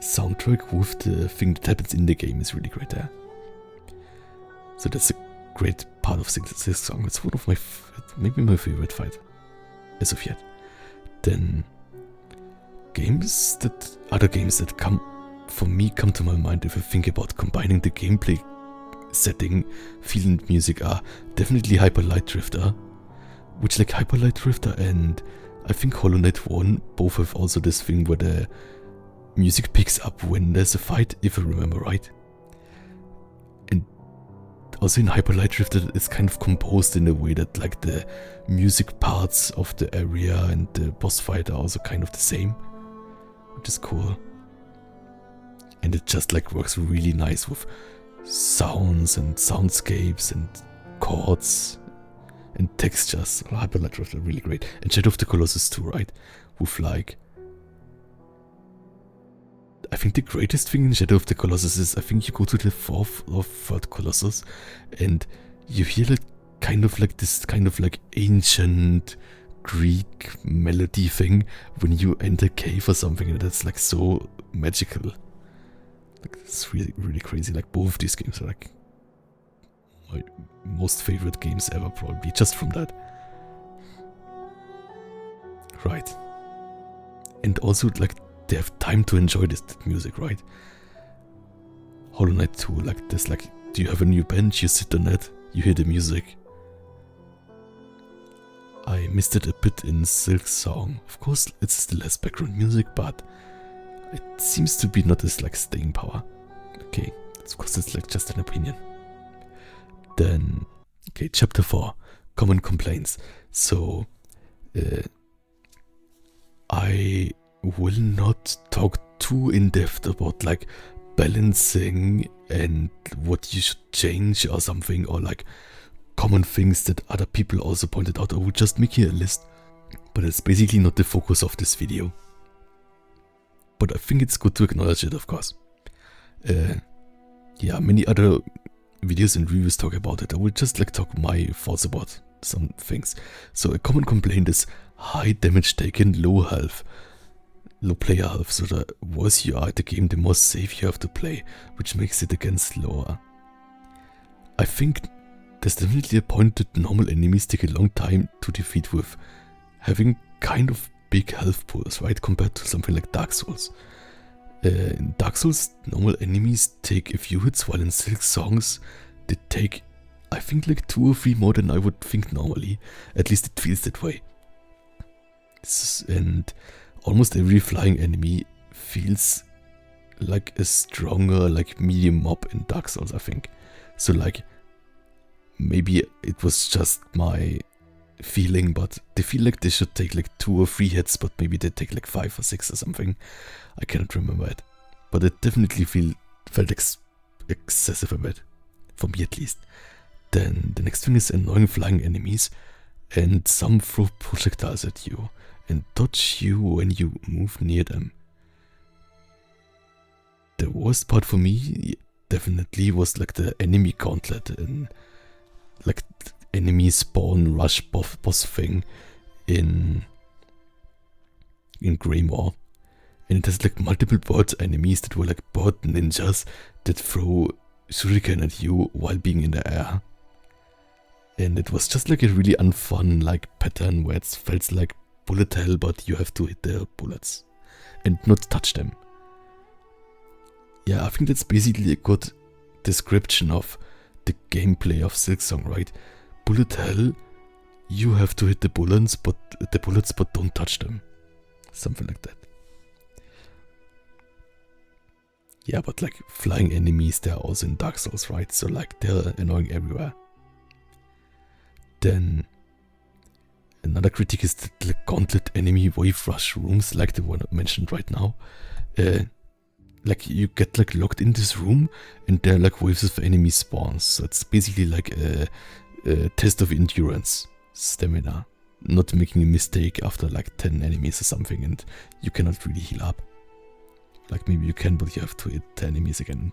soundtrack with the thing that happens in the game is really great there. So that's a great part of Silksong. It's one of my, maybe my favorite fight as of yet. Then other games that come to my mind if I think about combining the gameplay setting, feel and music are definitely Hyper Light Drifter, which like Hyper Light Drifter and I think Hollow Knight 1 both have also this thing where the music picks up when there's a fight, if I remember right. And also in Hyper Light Drifter it's kind of composed in a way that like the music parts of the area and the boss fight are also kind of the same, which is cool. And it just like works really nice with sounds and soundscapes and chords and textures. Hyper Light Drifter are really great. And Shadow of the Colossus too, right? With like, I think the greatest thing in Shadow of the Colossus is I think you go to the fourth or third Colossus and you hear like kind of like this kind of like ancient Greek melody thing when you enter a cave or something, and that's like so magical. Like it's really, really crazy. Like both of these games are like my most favorite games ever, probably just from that. Right. And also like they have time to enjoy this music, right? Hollow Knight 2, like this, like, do you have a new bench? You sit on it, you hear the music. I missed it a bit in Silksong. Of course, it still has background music, but it seems to be not as like staying power. Okay, of course it's like just an opinion. Then, okay, chapter 4, common complaints. So, I will not talk too in depth about like balancing and what you should change or something, or like common things that other people also pointed out. I will just make here a list, but it's basically not the focus of this video. But I think it's good to acknowledge it, of course. Yeah, many other videos and reviews talk about it. I will just like talk my thoughts about some things. So a common complaint is high damage taken, low health, low player health. So the worse you are at the game, the more safe you have to play, which makes it again slower. I think there's definitely a point that normal enemies take a long time to defeat with having kind of big health pools, right? Compared to something like Dark Souls. In Dark Souls, normal enemies take a few hits, while in Silksongs they take, I think, like 2 or 3 more than I would think normally. At least it feels that way. And almost every flying enemy feels like a stronger, like medium mob in Dark Souls, I think. So like, maybe it was just my feeling, but they feel like they should take like 2 or 3 hits, but maybe they take like 5 or 6 or something. I cannot remember it, but it definitely felt excessive a bit, for me at least. Then the next thing is annoying flying enemies, and some throw projectiles at you and dodge you when you move near them. The worst part for me definitely was like the enemy gauntlet and like enemy spawn rush boss thing in Greymore. And it has like multiple bird enemies that were like bird ninjas that throw shuriken at you while being in the air. And it was just like a really unfun like pattern where it felt like bullet hell, but you have to hit the bullets and not touch them. Yeah, I think that's basically a good description of the gameplay of Silksong, right? Bullet hell, you have to hit the bullets, but don't touch them. Something like that. Yeah, but like flying enemies, they're also in Dark Souls, right? So like they're annoying everywhere. Then another critique is that the gauntlet enemy wave rush rooms, like the one I mentioned right now. Like you get like locked in this room and there are like waves of enemy spawns. So it's basically like a test of endurance, stamina. Not making a mistake after like 10 enemies or something and you cannot really heal up. Like maybe you can, but you have to hit the enemies again.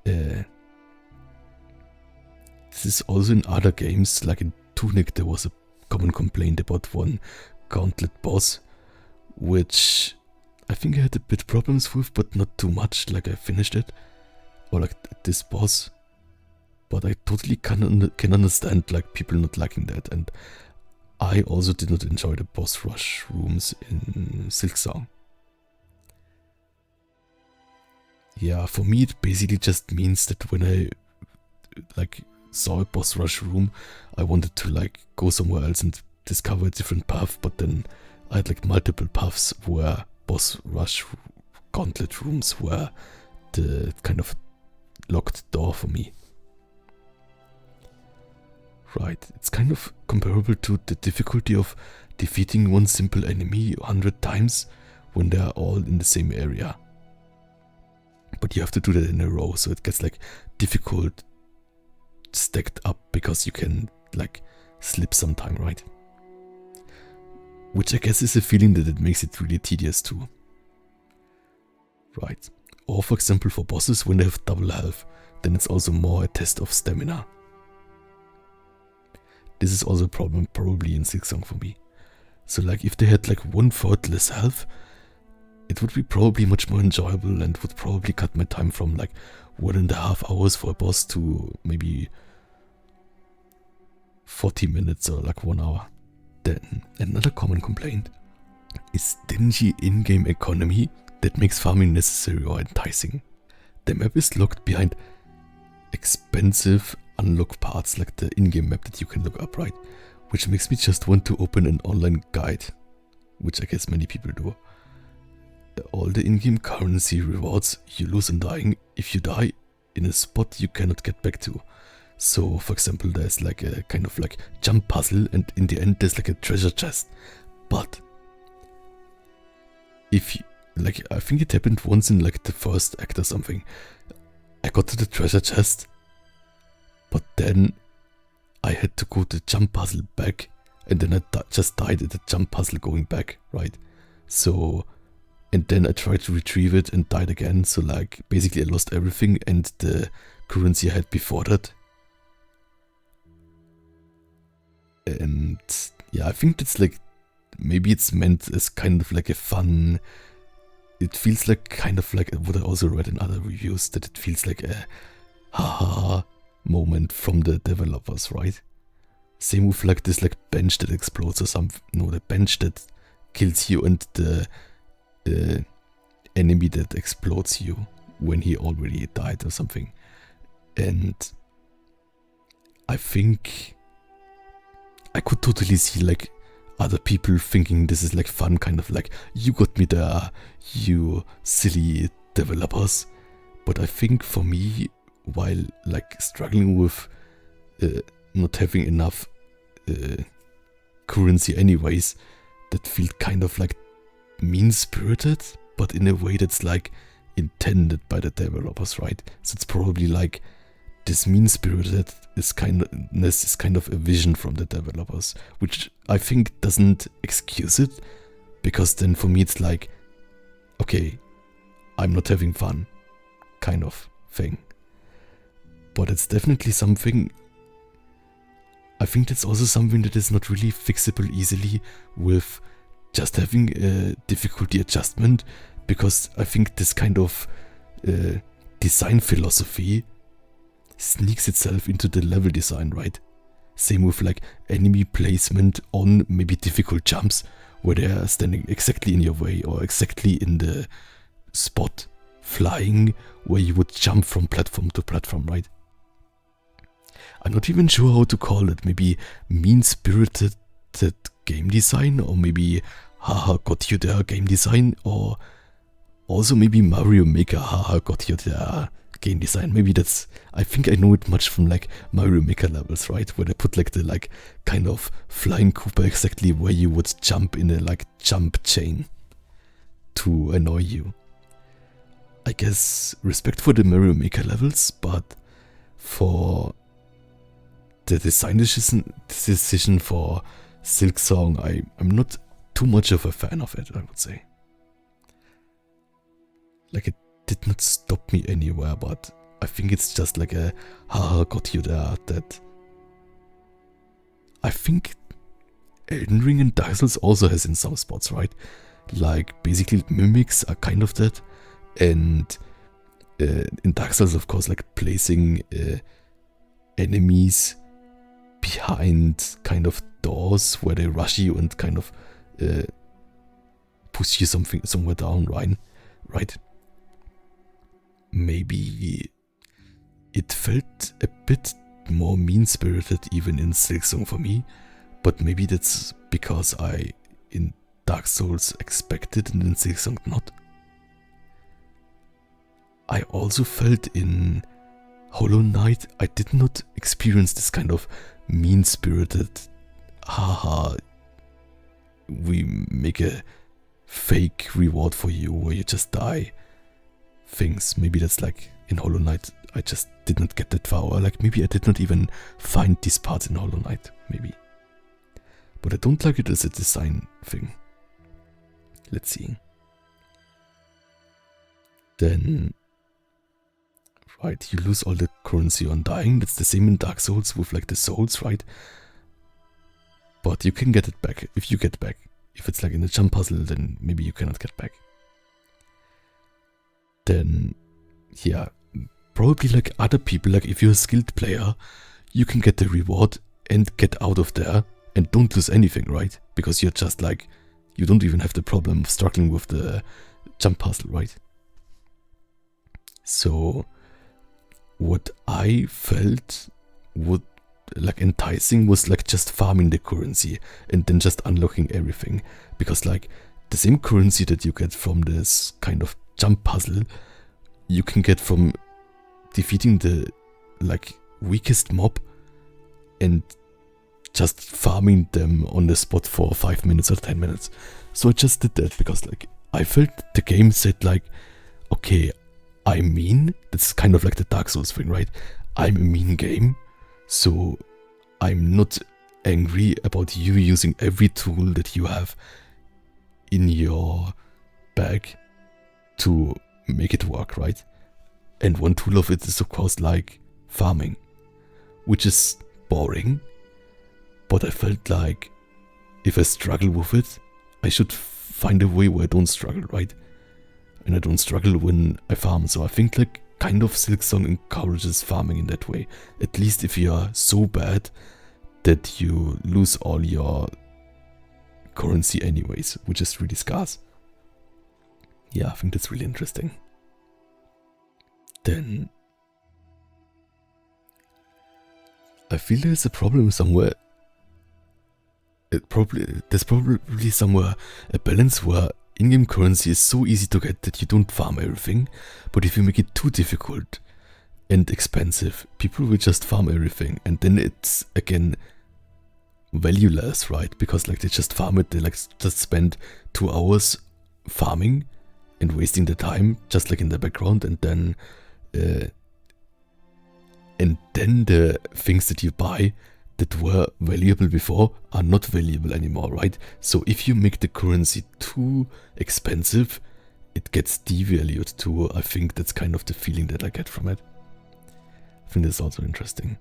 This is also in other games, like in Tunic there was a common complaint about one gauntlet boss, which I think I had a bit problems with, but not too much, like I finished it. Or like this boss. But I totally can understand like people not liking that, and I also did not enjoy the boss rush rooms in Silksong. Yeah, for me it basically just means that when I like saw a boss rush room, I wanted to like go somewhere else and discover a different path, but then I had like multiple paths where boss rush gauntlet rooms were the kind of locked door for me. Right, it's kind of comparable to the difficulty of defeating one simple enemy 100 times when they are all in the same area. But you have to do that in a row, so it gets like difficult stacked up because you can like slip sometime, right? Which I guess is a feeling that it makes it really tedious too. Right. Or for example for bosses when they have double health, then it's also more a test of stamina. This is also a problem probably in Silksong for me. So like if they had like 1/4 less health, it would be probably much more enjoyable and would probably cut my time from like 1.5 hours for a boss to maybe 40 minutes or like 1 hour. Then another common complaint is stingy in-game economy that makes farming necessary or enticing. The map is locked behind expensive unlock parts like the in-game map that you can look up, right? Which makes me just want to open an online guide, which I guess many people do. All the in-game currency rewards you lose on dying if you die in a spot you cannot get back to. So for example there's like a kind of like jump puzzle and in the end there's like a treasure chest. But if you, like I think it happened once in like the first act or something. I got to the treasure chest, but then I had to go to the jump puzzle back and then I just died at the jump puzzle going back, right? So, and then I tried to retrieve it and died again, so like basically I lost everything and the currency I had before that. And yeah, I think that's like, maybe it's meant as kind of like a fun, it feels like kind of like what I also read in other reviews, that it feels like a haha moment from the developers, right? Same with like this like bench that explodes or something, no, the bench that kills you and the enemy that explodes you when he already died or something. And I think I could totally see like other people thinking this is like fun, kind of like, you got me there, you silly developers. But I think for me, while like struggling with not having enough currency anyways, that felt kind of like mean-spirited, but in a way that's like intended by the developers, right? So it's probably like this mean-spirited is kind of a vision from the developers, which I think doesn't excuse it, because then for me it's like, okay, I'm not having fun, kind of thing. But it's definitely something, I think that's also something that is not really fixable easily with just having a difficulty adjustment, because I think this kind of design philosophy sneaks itself into the level design, right? Same with like enemy placement on maybe difficult jumps where they are standing exactly in your way or exactly in the spot flying where you would jump from platform to platform, right? I'm not even sure how to call it. Maybe mean-spirited game design, or maybe haha got you there game design, or also maybe Mario Maker haha got you there game design. Maybe that's, I think I know it much from like Mario Maker levels, right? Where they put like the like kind of flying Koopa exactly where you would jump in a like jump chain to annoy you. I guess respect for the Mario Maker levels, but for the design decision for Silksong, I'm not too much of a fan of it, I would say. Like, it did not stop me anywhere, but I think it's just like a haha got you there, that I think Elden Ring and Dark Souls also has in some spots, right? Like, basically mimics are kind of that, and in Dark Souls, of course, like placing enemies behind kind of doors where they rush you and kind of push you somewhere down, right? Maybe it felt a bit more mean-spirited even in Silksong for me, but maybe that's because I in Dark Souls expected and in Silksong not. I also felt in Hollow Knight I did not experience this kind of mean-spirited haha we make a fake reward for you where you just die things. Maybe that's like in Hollow Knight I just did not get that far, or like maybe I did not even find these parts in Hollow Knight, maybe. But I don't like it as a design thing. Let's see. Then, right, you lose all the currency on dying. That's the same in Dark Souls with like the souls, right? But you can get it back if you get back. If it's like in a jump puzzle, then maybe you cannot get back. Then, yeah, probably like other people, like if you're a skilled player, you can get the reward and get out of there and don't lose anything, right? Because you're just like, you don't even have the problem of struggling with the jump puzzle, right? So, what I felt would like enticing was like just farming the currency and then just unlocking everything, because like the same currency that you get from this kind of jump puzzle you can get from defeating the like weakest mob and just farming them on the spot for 5 minutes or 10 minutes. So I just did that because like I felt the game said like, okay, I mean, that's kind of like the Dark Souls thing, right? I'm a mean game, so I'm not angry about you using every tool that you have in your bag to make it work, right? And one tool of it is of course like farming, which is boring, but I felt like if I struggle with it, I should find a way where I don't struggle, right? And I don't struggle when I farm. So I think like kind of Silksong encourages farming in that way. At least if you are so bad that you lose all your currency anyways, which is really scarce. Yeah, I think that's really interesting. Then I feel there's a problem somewhere. There's probably somewhere a balance where in-game currency is so easy to get that you don't farm everything, but if you make it too difficult and expensive, people will just farm everything, and then it's again valueless, right? Because like they just farm it, they like just spend 2 hours farming and wasting the time just like in the background, and then the things that you buy that were valuable before are not valuable anymore, right? So if you make the currency too expensive, it gets devalued too. I think that's kind of the feeling that I get from it. I think that's also interesting.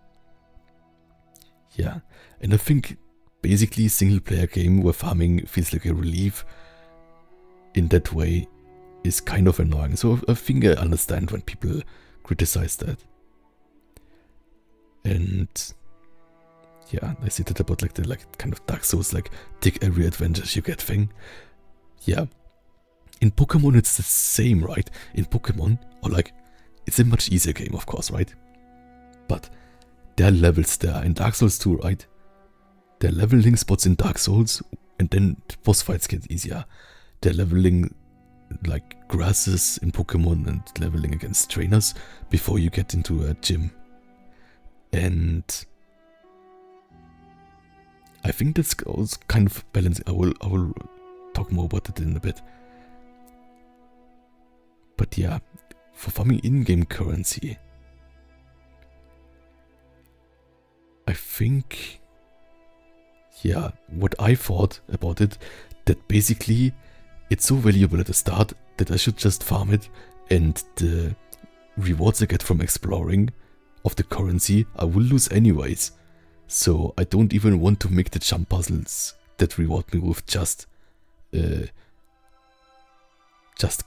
Yeah, and I think basically a single player game where farming feels like a relief in that way is kind of annoying. So I think I understand when people criticize that. And yeah, I see that about like the kind of Dark Souls, like take every advantage you get thing. Yeah. In Pokemon it's the same, right? In Pokemon, or like, it's a much easier game of course, right? But there are levels there in Dark Souls too, right? There are leveling spots in Dark Souls, and then boss fights get easier. They're leveling like grasses in Pokemon and leveling against trainers before you get into a gym. And I think that's also kind of balancing. I will talk more about it in a bit. But yeah, for farming in-game currency, I think, yeah, what I thought about it, that basically it's so valuable at the start that I should just farm it, and the rewards I get from exploring of the currency I will lose anyways. So I don't even want to make the jump puzzles that reward me with just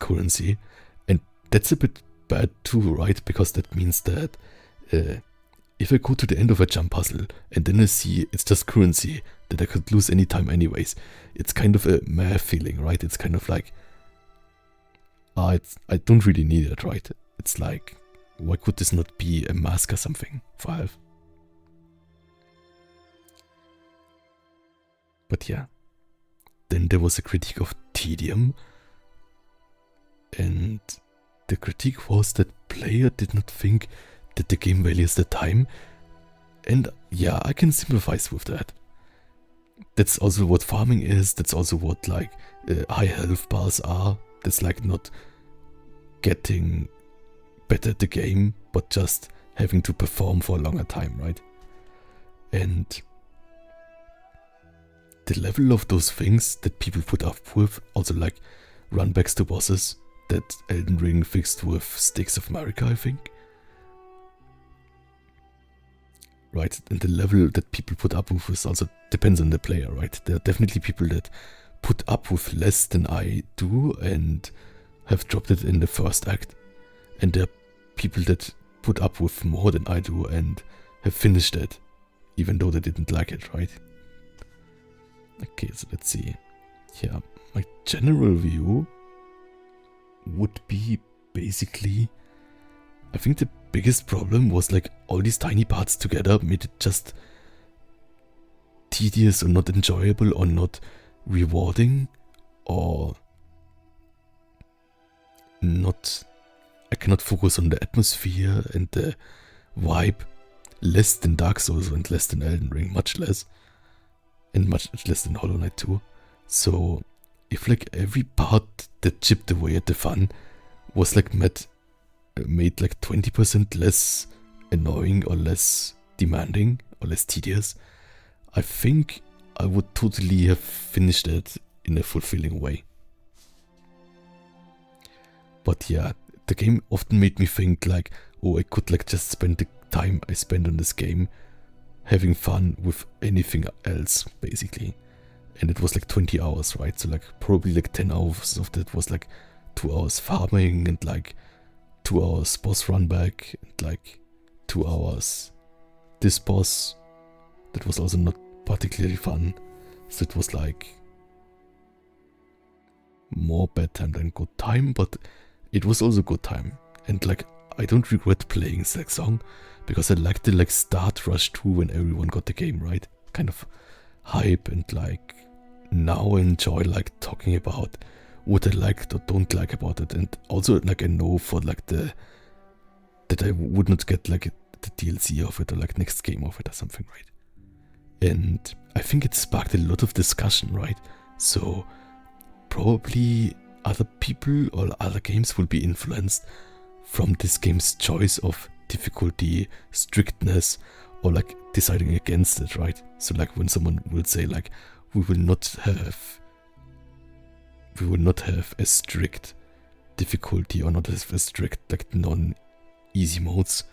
currency. And that's a bit bad too, right? Because that means that if I go to the end of a jump puzzle and then I see it's just currency that I could lose anytime anyways, it's kind of a meh feeling, right? It's kind of like, I don't really need it, right? It's like, why could this not be a mask or something for health? But yeah, then there was a critique of tedium, and the critique was that player did not think that the game values the time, and yeah, I can sympathize with that. That's also what farming is, that's also what like high health bars are. That's like not getting better at the game, but just having to perform for a longer time, right? And the level of those things that people put up with, also like runbacks to bosses that Elden Ring fixed with Stakes of America, I think. Right, and the level that people put up with is also depends on the player, right? There are definitely people that put up with less than I do and have dropped it in the first act. And there are people that put up with more than I do and have finished it, even though they didn't like it, right? Okay, so let's see. Yeah, my general view would be basically, I think the biggest problem was like all these tiny parts together made it just tedious or not enjoyable or not rewarding or not. I cannot focus on the atmosphere and the vibe less than Dark Souls and less than Elden Ring, much less. And much less than Hollow Knight 2. So if like every part that chipped away at the fun was like made like 20% less annoying or less demanding or less tedious, I think I would totally have finished it in a fulfilling way. But yeah, the game often made me think like, oh, I could like just spend the time I spend on this game having fun with anything else, basically. And it was like 20 hours, right? So like probably like 10 hours of that was like 2 hours farming and like 2 hours boss run back and like 2 hours this boss that was also not particularly fun. So it was like more bad time than good time, but it was also good time. And like I don't regret playing Silksong because I liked the like start rush too when everyone got the game, right? Kind of hype, and like now I enjoy like talking about what I liked or don't like about it, and also like I know for like that I would not get like the DLC of it or like next game of it or something, right? And I think it sparked a lot of discussion, right? So probably other people or other games will be influenced from this game's choice of difficulty, strictness, or like deciding against it, right? So like when someone will say like, we will not have a strict difficulty or not have a strict like non-easy modes,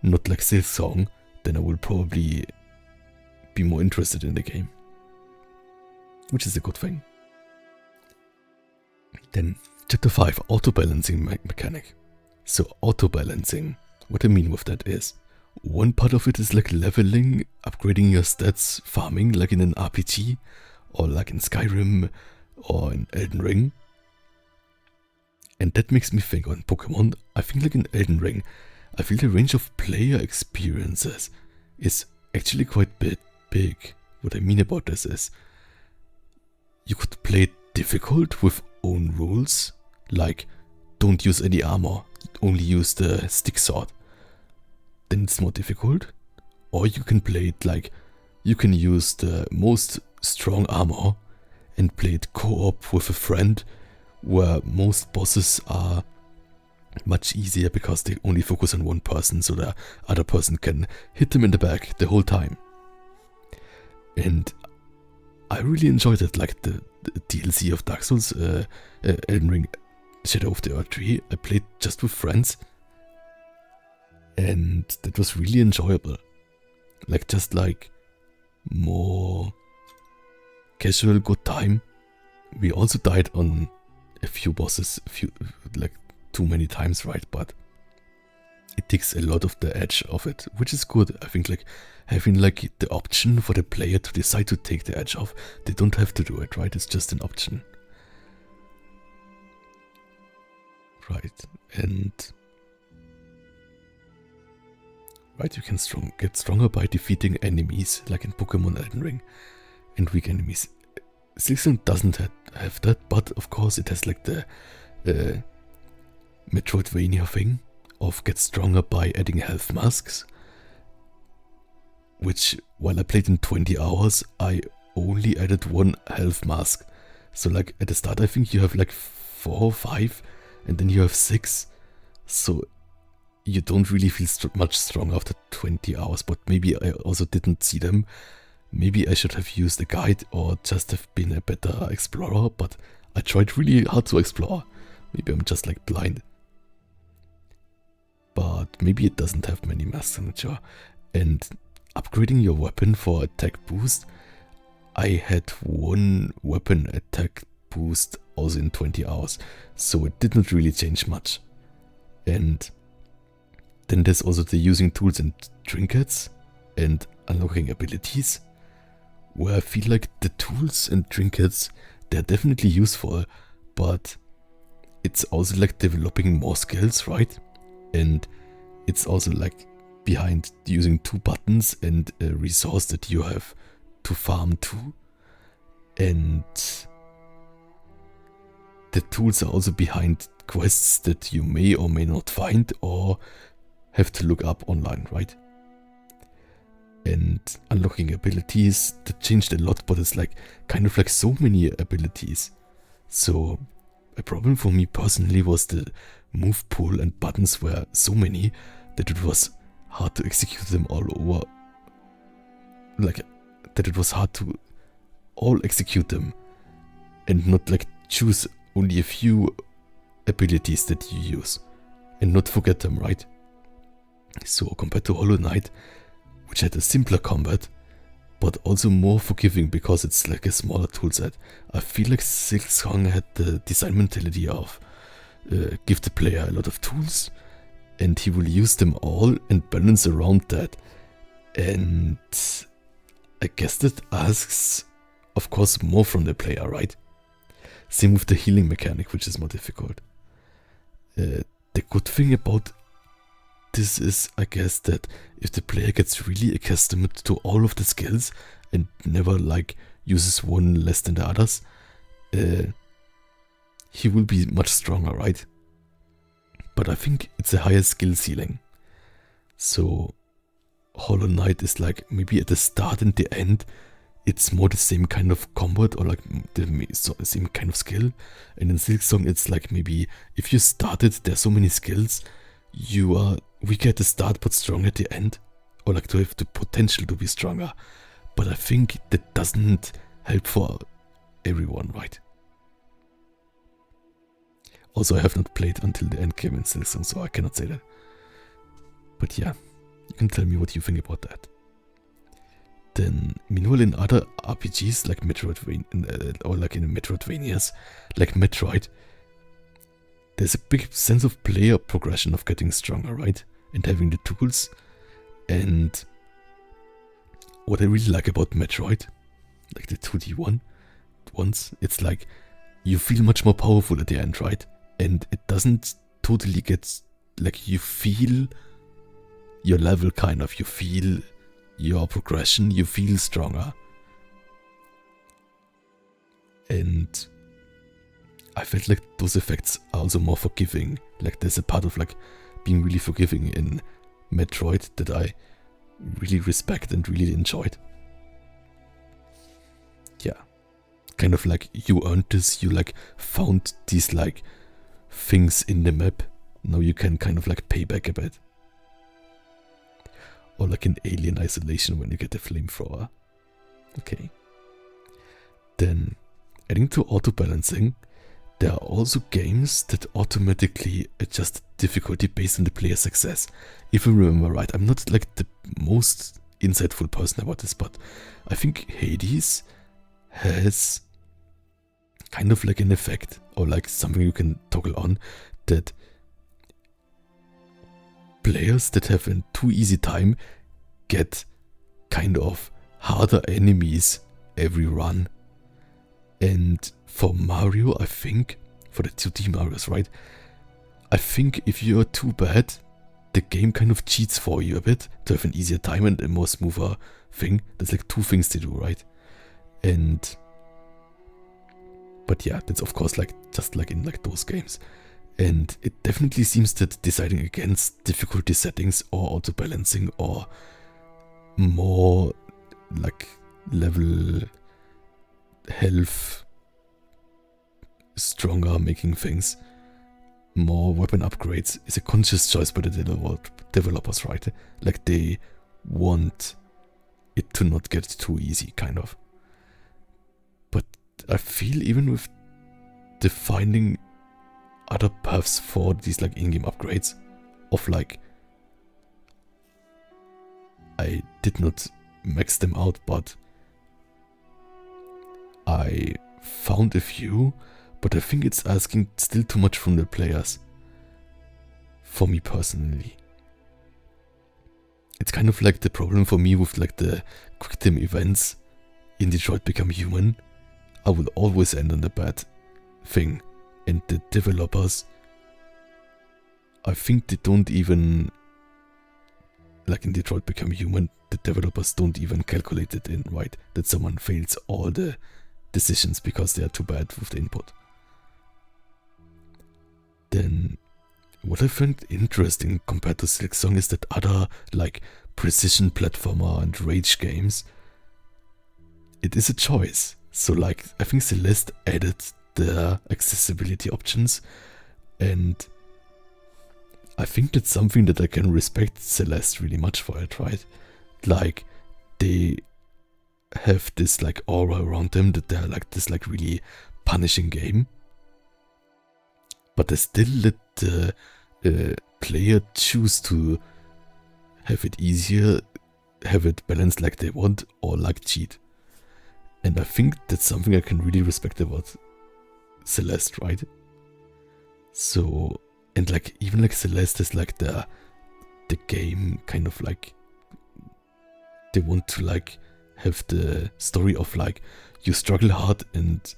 not like Silksong, then I will probably be more interested in the game, which is a good thing. Then chapter 5, auto-balancing mechanic. So auto-balancing, what I mean with that is, one part of it is like leveling, upgrading your stats, farming like in an RPG, or like in Skyrim, or in Elden Ring. And that makes me think on Pokemon, I think like in Elden Ring, I feel the range of player experiences is actually quite big. What I mean about this is, you could play it difficult with own rules, like don't use any armor, only use the stick sword. Then it's more difficult. Or you can play it like you can use the most strong armor and play it co-op with a friend, where most bosses are much easier because they only focus on one person, so the other person can hit them in the back the whole time. And I really enjoyed it, like the DLC of Dark Souls, Elden Ring, Shadow of the Earth Tree. I played just with friends, and that was really enjoyable. Like just like more casual good time. We also died on a few bosses, like too many times, right? But it takes a lot of the edge of it, which is good. I think like having like the option for the player to decide to take the edge off. They don't have to do it, right? It's just an option. Right, and right, you can get stronger by defeating enemies, like in Pokemon Elden Ring, and weak enemies. Silksong doesn't have that, but of course it has like the Metroidvania thing of get stronger by adding health masks, which while I played in 20 hours, I only added one health mask. So like at the start I think you have like 4 or 5, and then you have 6, so you don't really feel much strong after 20 hours, but maybe I also didn't see them. Maybe I should have used a guide or just have been a better explorer, but I tried really hard to explore. Maybe I'm just like blind. But maybe it doesn't have many masks on it, sure. And upgrading your weapon for attack boost, I had one weapon attack boost also in 20 hours, so it didn't really change much. And then there's also the using tools and trinkets and unlocking abilities, where I feel like the tools and trinkets, they're definitely useful, but it's also like developing more skills, right? And it's also like behind using 2 buttons and a resource that you have to farm to. And the tools are also behind quests that you may or may not find or have to look up online, right? And unlocking abilities, that changed a lot, but it's like kind of like so many abilities. So a problem for me personally was the move pool and buttons were so many that it was hard to execute them all over. Like that it was hard to all execute them and not like choose only a few abilities that you use and not forget them, right? So compared to Hollow Knight, which had a simpler combat, but also more forgiving because it's like a smaller toolset, I feel like Silksong had the design mentality of give the player a lot of tools and he will use them all and balance around that. And I guess that asks, of course, more from the player, right? Same with the healing mechanic, which is more difficult. The good thing about this is, I guess, that if the player gets really accustomed to all of the skills and never like uses one less than the others, he will be much stronger, right? But I think it's a higher skill ceiling. So Hollow Knight is like maybe at the start and the end, it's more the same kind of combat or like the same kind of skill. And in Silksong, it's like maybe if you started, there's so many skills, you are weaker at the start but strong at the end, or like to have the potential to be stronger. But I think that doesn't help for everyone, right? Also, I have not played until the end game in Silksong, so I cannot say that. But yeah, you can tell me what you think about that. Then, meanwhile, in other RPGs like Metroidvania, or like in Metroidvanias, like Metroid, there's a big sense of player progression of getting stronger, right? And having the tools. And what I really like about Metroid, like the 2D ones, it's like you feel much more powerful at the end, right? And it doesn't totally get, like you feel your level kind of, you feel your progression, you feel stronger. And I felt like those effects are also more forgiving. Like there's a part of like being really forgiving in Metroid that I really respect and really enjoyed. Yeah. Kind of like you earned this, you like found these like things in the map. Now you can kind of like pay back a bit. Or like in Alien Isolation when you get the flamethrower. Okay. Then adding to auto-balancing, there are also games that automatically adjust the difficulty based on the player's success. If I remember right, I'm not like the most insightful person about this, but I think Hades has kind of like an effect or like something you can toggle on that players that have a too easy time get kind of harder enemies every run. And for Mario, I think, for the 2D Marios, right? I think if you're too bad, the game kind of cheats for you a bit to have an easier time and a more smoother thing. There's like two things to do, right? But yeah, that's of course like just like in like those games. And it definitely seems that deciding against difficulty settings or auto-balancing or more like level health stronger making things, more weapon upgrades is a conscious choice by the developers, right? Like they want it to not get too easy, kind of. But I feel even with defining other paths for these like in-game upgrades of like, I did not max them out, but I found a few, but I think it's asking still too much from the players. For me personally. It's kind of like the problem for me with like the quick time events in Detroit Become Human. I will always end on the bad thing. And the developers, I think they don't even, like in Detroit Become Human, the developers don't even calculate it in, right? That someone fails all the decisions because they are too bad with the input. Then what I find interesting compared to Silksong is that other like precision platformer and rage games, it is a choice. So like I think Celeste added the accessibility options, and I think that's something that I can respect Celeste really much for it, right? Like they have this like aura around them that they're like this like really punishing game, but they still let the player choose to have it easier, have it balanced like they want, or like cheat. And I think that's something I can really respect about Celeste, right? So, and like even like Celeste is like the game kind of like, they want to like have the story of like you struggle hard and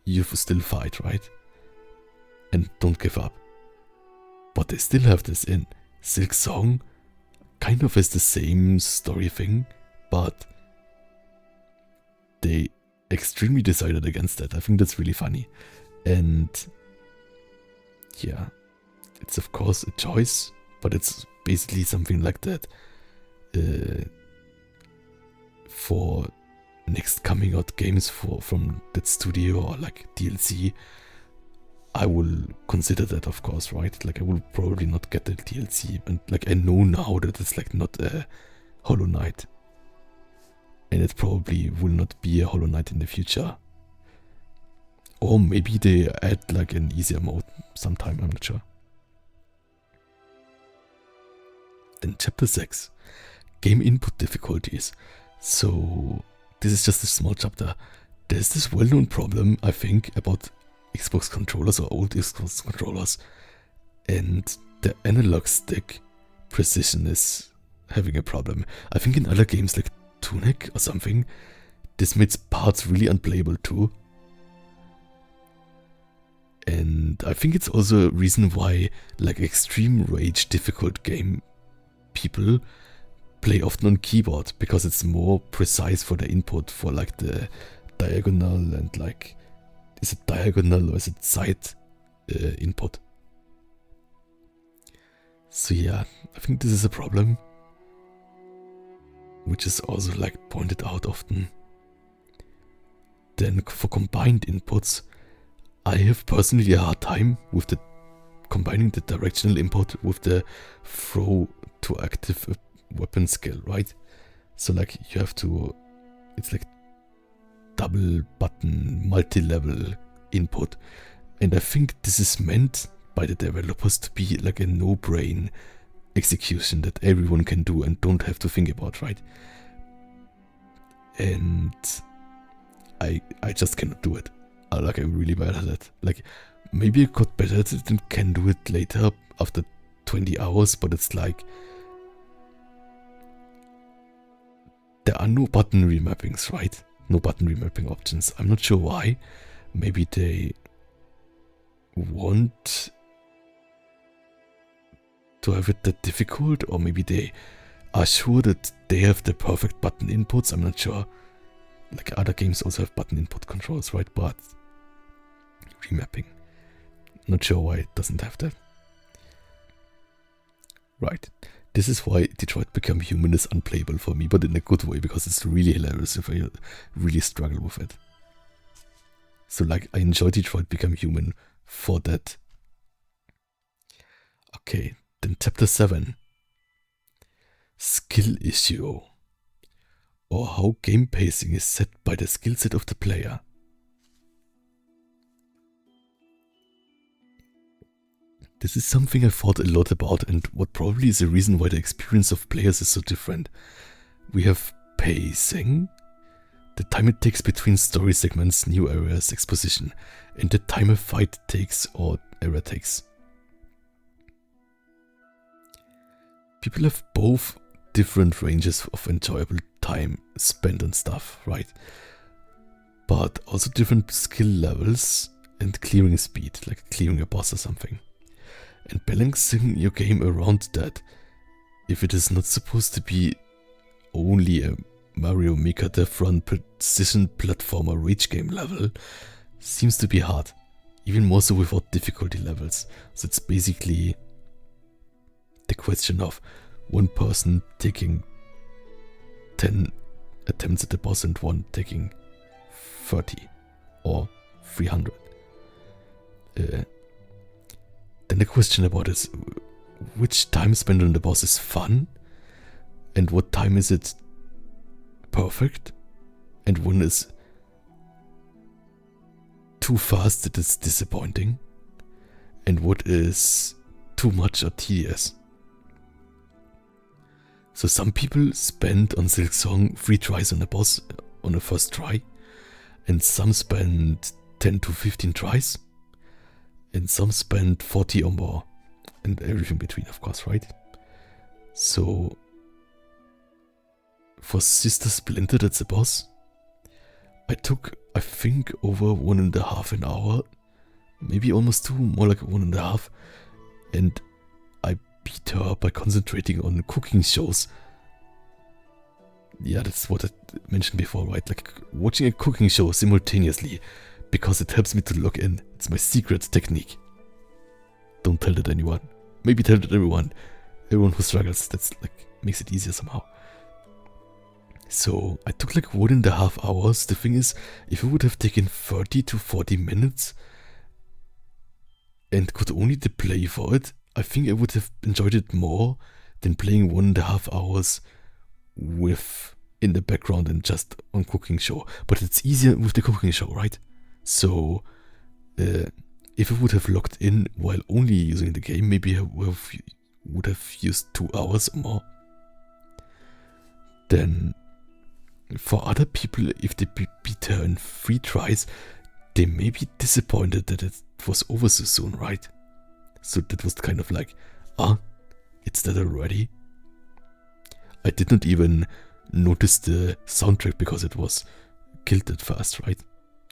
you still fight, right? And don't give up. But they still have this in Silksong, kind of has the same story thing, but they extremely decided against that. I think that's really funny. And yeah, it's of course a choice, but it's basically something like that for next coming out games from that studio or like DLC. I will consider that, of course, right? Like I will probably not get the DLC, and like I know now that it's like not a Hollow Knight, and it probably will not be a Hollow Knight in the future. Or maybe they add like an easier mode sometime, I'm not sure. Then chapter 6, game input difficulties. So this is just a small chapter. There's this well-known problem, I think, about Xbox controllers or old Xbox controllers, and the analog stick precision is having a problem. I think in other games like Tunic or something, this makes parts really unplayable too. And I think it's also a reason why like extreme rage difficult game people play often on keyboard because it's more precise for the input, for like the diagonal and like, is it diagonal or is it side input? So yeah, I think this is a problem, which is also like pointed out often. Then for combined inputs, I have personally a hard time with the combining the directional input with the throw to active weapon skill, right? So like you have to, it's like double button multi-level input, and I think this is meant by the developers to be like a no-brain execution that everyone can do and don't have to think about, right? And I just cannot do it. Like I'm really bad at it. Like maybe I got better at it and can do it later after 20 hours, but it's like there are no button remappings, right? No button remapping options. I'm not sure why. Maybe they want to have it that difficult, or maybe they are sure that they have the perfect button inputs. I'm not sure. Like other games also have button input controls, right? But remapping. Not sure why it doesn't have that. Right. This is why Detroit Become Human is unplayable for me, but in a good way, because it's really hilarious if I really struggle with it. So like, I enjoy Detroit Become Human for that. Okay, then chapter 7. Skill issue. Or how game pacing is set by the skill set of the player. This is something I thought a lot about, and what probably is the reason why the experience of players is so different. We have pacing, the time it takes between story segments, new areas, exposition, and the time a fight takes or area takes. People have both different ranges of enjoyable time spent on stuff, right? But also different skill levels and clearing speed, like clearing a boss or something. And balancing your game around that, if it is not supposed to be only a Mario Maker Death Run precision platformer rage game level, seems to be hard. Even more so without difficulty levels. So it's basically the question of one person taking 10 attempts at the boss and one taking 30 or 300. Then the question about is which time spent on the boss is fun, and what time is it perfect, and when is too fast that it's disappointing, and what is too much or tedious. So some people spend on Silksong 3 tries on the boss on the first try, and some spend 10 to 15 tries, and some spend 40 or more, and everything between, of course, right? So for Sister Splinter, that's a boss, I took, I think, over 1.5 hours, maybe almost 2, more like 1.5, and I beat her by concentrating on cooking shows. Yeah, that's what I mentioned before, right? Like watching a cooking show simultaneously, because it helps me to lock in. It's my secret technique. Don't tell that anyone. Maybe tell that everyone who struggles. That's like makes it easier somehow. So I took like 1.5 hours. The thing is, if I would have taken 30 to 40 minutes and could only play for it, I think I would have enjoyed it more than playing 1.5 hours with in the background and just on cooking show. But it's easier with the cooking show, right? So if I would have locked in while only using the game, maybe I would have used 2 hours or more. Then for other people, if they beat her in 3 tries, they may be disappointed that it was over so soon, right? So that was kind of like, it's that already? I did not even notice the soundtrack because it was killed at first, right?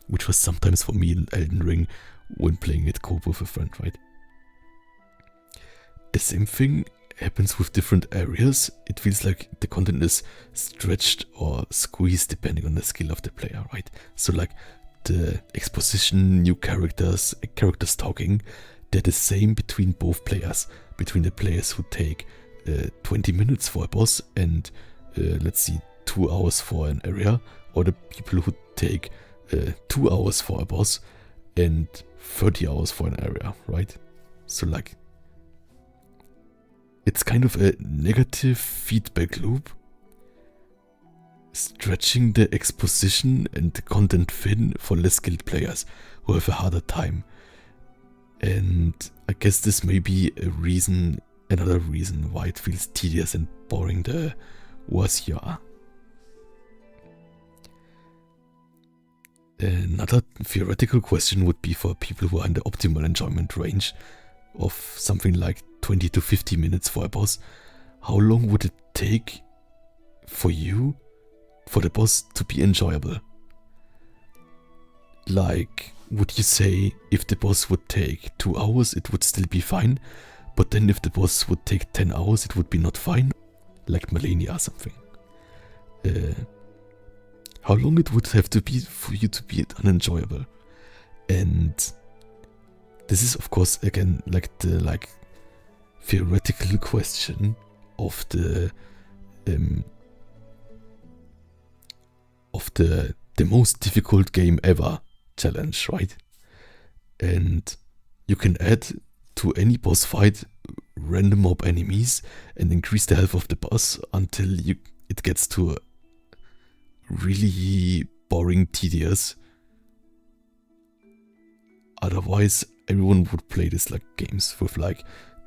Which was sometimes for me in Elden Ring when playing it co-op with a friend, right? The same thing happens with different areas. It feels like the content is stretched or squeezed depending on the skill of the player, right? So like the exposition, new characters talking, they're the same between both players, between the players who take 20 minutes for a boss and let's see, 2 hours for an area, or the people who take 2 hours for a boss and 30 hours for an area, right? So like, it's kind of a negative feedback loop, stretching the exposition and the content thin for less skilled players who have a harder time. And I guess this may be another reason why it feels tedious and boring the worse you are. Another theoretical question would be for people who are in the optimal enjoyment range of something like 20 to 50 minutes for a boss. How long would it take for the boss to be enjoyable? Like, would you say if the boss would take 2 hours, it would still be fine, but then if the boss would take 10 hours, it would be not fine? Like Malenia or something. How long it would have to be for you to be unenjoyable? And this is of course again like the theoretical question of the most difficult game ever challenge, right? And you can add to any boss fight random mob enemies and increase the health of the boss until it gets to really boring, tedious. Otherwise, everyone would play this like games with like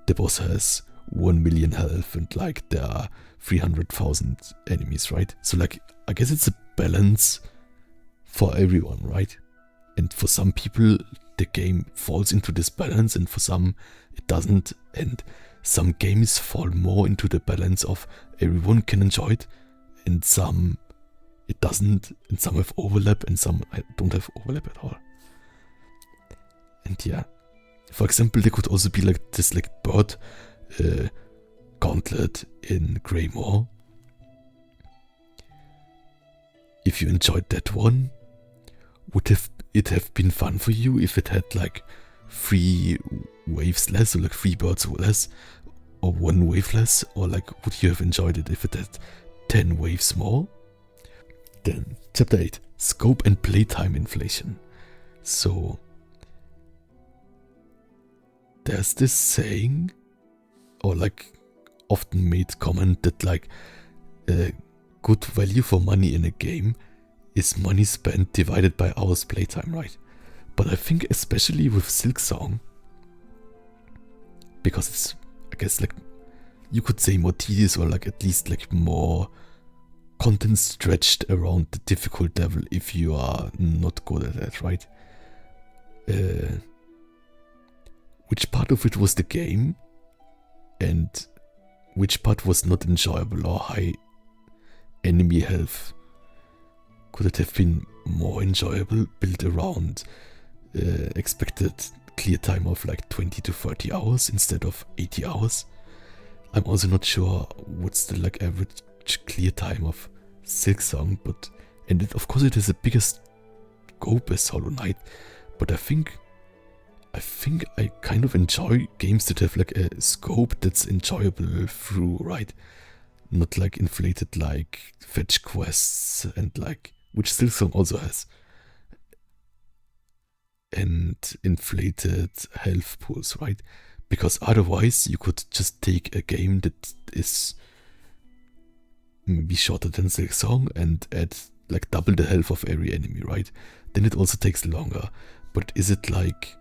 the boss has 1 million health and like there are 300,000 enemies, right? So like, I guess it's a balance for everyone, right? And for some people, the game falls into this balance, and for some, it doesn't. And some games fall more into the balance of everyone can enjoy it, and some it doesn't, and some have overlap, and some don't have overlap at all. And yeah, for example, there could also be like this like bird gauntlet in Greymore. If you enjoyed that one, would it have been fun for you if it had like 3 waves less, or like 3 birds less, or 1 wave less, or like would you have enjoyed it if it had 10 waves more? Then chapter 8, scope and playtime inflation. So there's this saying, or like often made comment, that like good value for money in a game is money spent divided by hours playtime, right? But I think especially with Silksong, because it's, I guess, like, you could say more tedious, or like at least like more content stretched around the difficult level if you are not good at that, right? Which part of it was the game, and which part was not enjoyable or high enemy health? Could it have been more enjoyable, built around expected clear time of like 20 to 30 hours instead of 80 hours? I'm also not sure what's the like average clear time of Silksong, but and it, of course it has a bigger scope as Hollow Knight, but I think I kind of enjoy games that have like a scope that's enjoyable through, right? Not like inflated like fetch quests and like, which Silksong also has, and inflated health pools, right? Because otherwise you could just take a game that is maybe shorter than Silksong and add like double the health of every enemy, right? Then it also takes longer. But is it like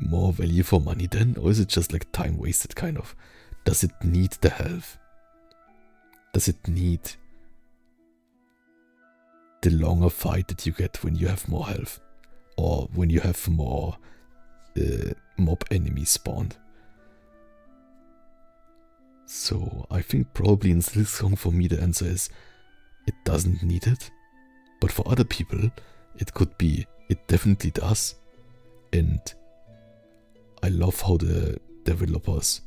more value for money then, or is it just like time wasted kind of? Does it need the health? Does it need the longer fight that you get when you have more health, or when you have more mob enemies spawned? So I think probably in Silksong for me the answer is it doesn't need it, but for other people it could be, it definitely does. And I love how the developers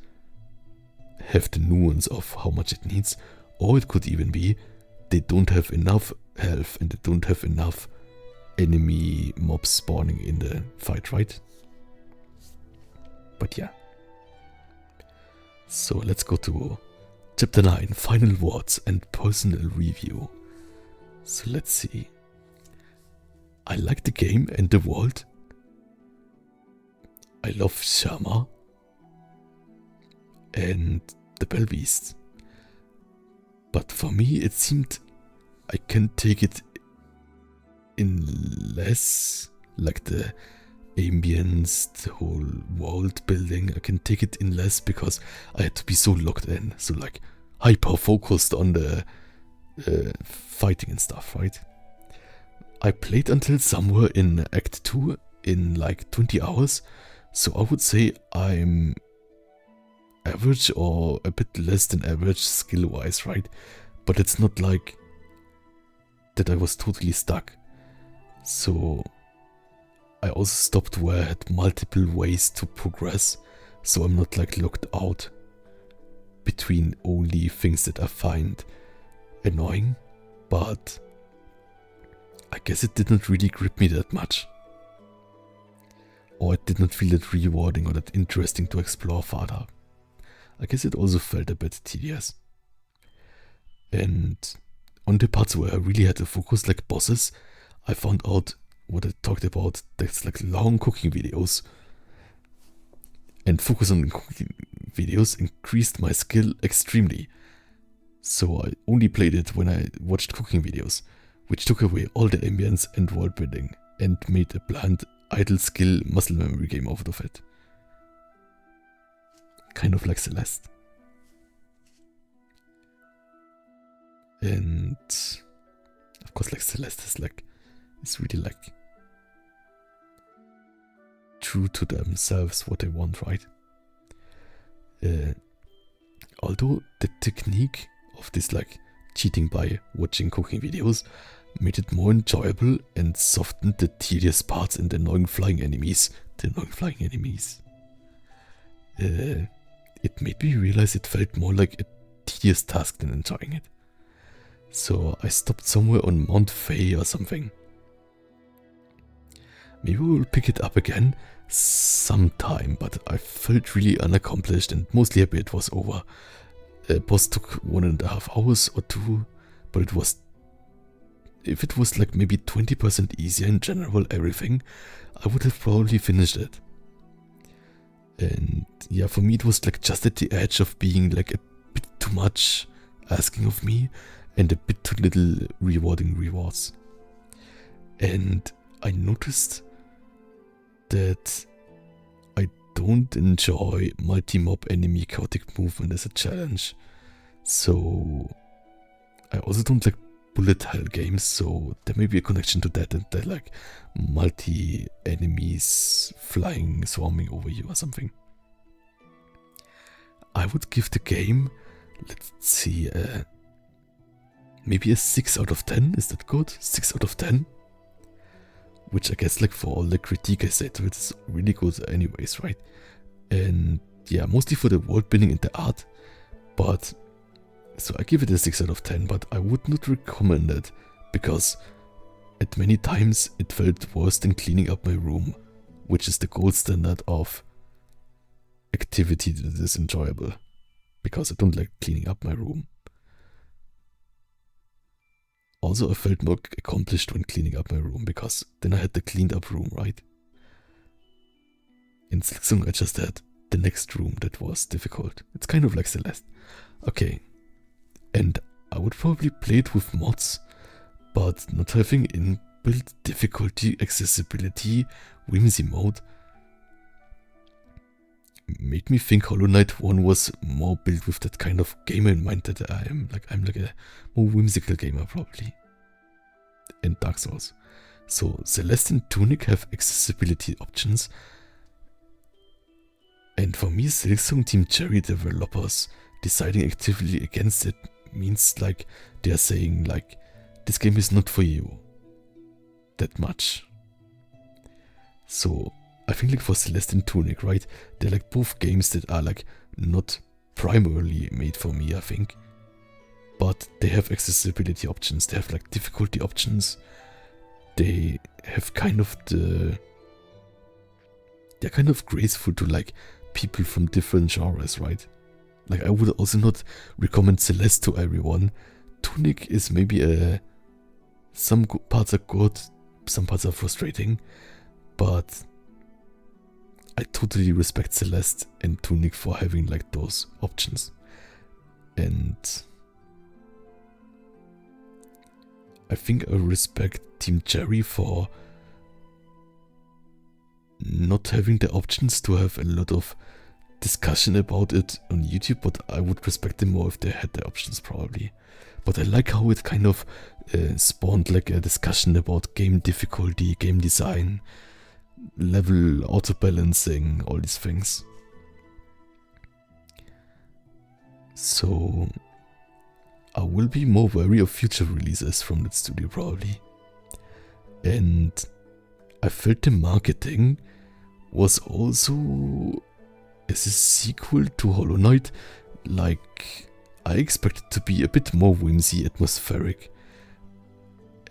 have the nuance of how much it needs, or it could even be they don't have enough health and they don't have enough enemy mobs spawning in the fight, right? But yeah. So let's go to Chapter 9, Final Words and Personal Review. So let's see. I like the game and the world. I love Sharma and the Bell Beast. But for me it seemed I can take it in less, like the ambience, the whole world building. I can take it in less because I had to be so locked in, so like hyper focused on the fighting and stuff, right? I played until somewhere in Act 2 in like 20 hours, so I would say I'm average or a bit less than average skill wise, right? But it's not like that I was totally stuck. So I also stopped where I had multiple ways to progress, so I'm not like locked out between only things that I find annoying, but I guess it didn't really grip me that much. Or it did not feel that rewarding or that interesting to explore further. I guess it also felt a bit tedious. And on the parts where I really had to focus, like bosses, I found out what I talked about, that's like long cooking videos. And focus on cooking videos increased my skill extremely. So I only played it when I watched cooking videos, which took away all the ambience and world building and made a bland, idle skill muscle memory game out of it. Kind of like Celeste. And of course, like Celeste is like, it's really like true to themselves what they want, right? Although the technique of this like cheating by watching cooking videos made it more enjoyable and softened the tedious parts and the annoying flying enemies. It made me realize it felt more like a tedious task than enjoying it. So I stopped somewhere on Mount Fay or something. Maybe we'll pick it up again sometime, but I felt really unaccomplished and mostly happy it was over. Boss took 1.5 hours or 2, but if it was like maybe 20% easier in general everything, I would have probably finished it. And yeah, for me it was like just at the edge of being like a bit too much asking of me and a bit too little rewarding rewards. And I noticed that I don't enjoy multi-mob enemy chaotic movement as a challenge. So I also don't like bullet hell games, so there may be a connection to that, and that like multi-enemies flying, swarming over you or something. I would give the game, let's see, maybe a 6 out of 10, is that good? 6 out of 10? Which I guess like for all the critique I said to it is really good anyways, right? And yeah, mostly for the world building and the art, but so I give it a 6 out of 10, but I would not recommend it because at many times it felt worse than cleaning up my room, which is the gold standard of activity that is enjoyable, because I don't like cleaning up my room. Also, I felt more accomplished when cleaning up my room, because then I had the cleaned up room, right? In Silksong I just had the next room that was difficult. It's kind of like Celeste. Okay. And I would probably play it with mods, but not having inbuilt difficulty, accessibility, whimsy mode made me think Hollow Knight 1 was more built with that kind of gamer in mind that I am. Like I'm like a more whimsical gamer probably. And Dark Souls. So Celeste and Tunic have accessibility options. And for me, Silksong Team Cherry developers deciding actively against it means like they're saying like this game is not for you that much. So I think like for Celeste and Tunic, right, they're like both games that are like not primarily made for me, I think. But they have accessibility options, they have like difficulty options, they have kind of they're kind of graceful to like people from different genres, right? Like I would also not recommend Celeste to everyone. Tunic is maybe some parts are good, some parts are frustrating, but I totally respect Celeste and Tunic for having like those options. And I think I respect Team Cherry for not having the options to have a lot of discussion about it on YouTube, but I would respect them more if they had the options probably. But I like how it kind of spawned like a discussion about game difficulty, game design, level auto-balancing, all these things. So I will be more wary of future releases from that studio probably. And I felt the marketing was also as a sequel to Hollow Knight, like I expected to be a bit more whimsy, atmospheric,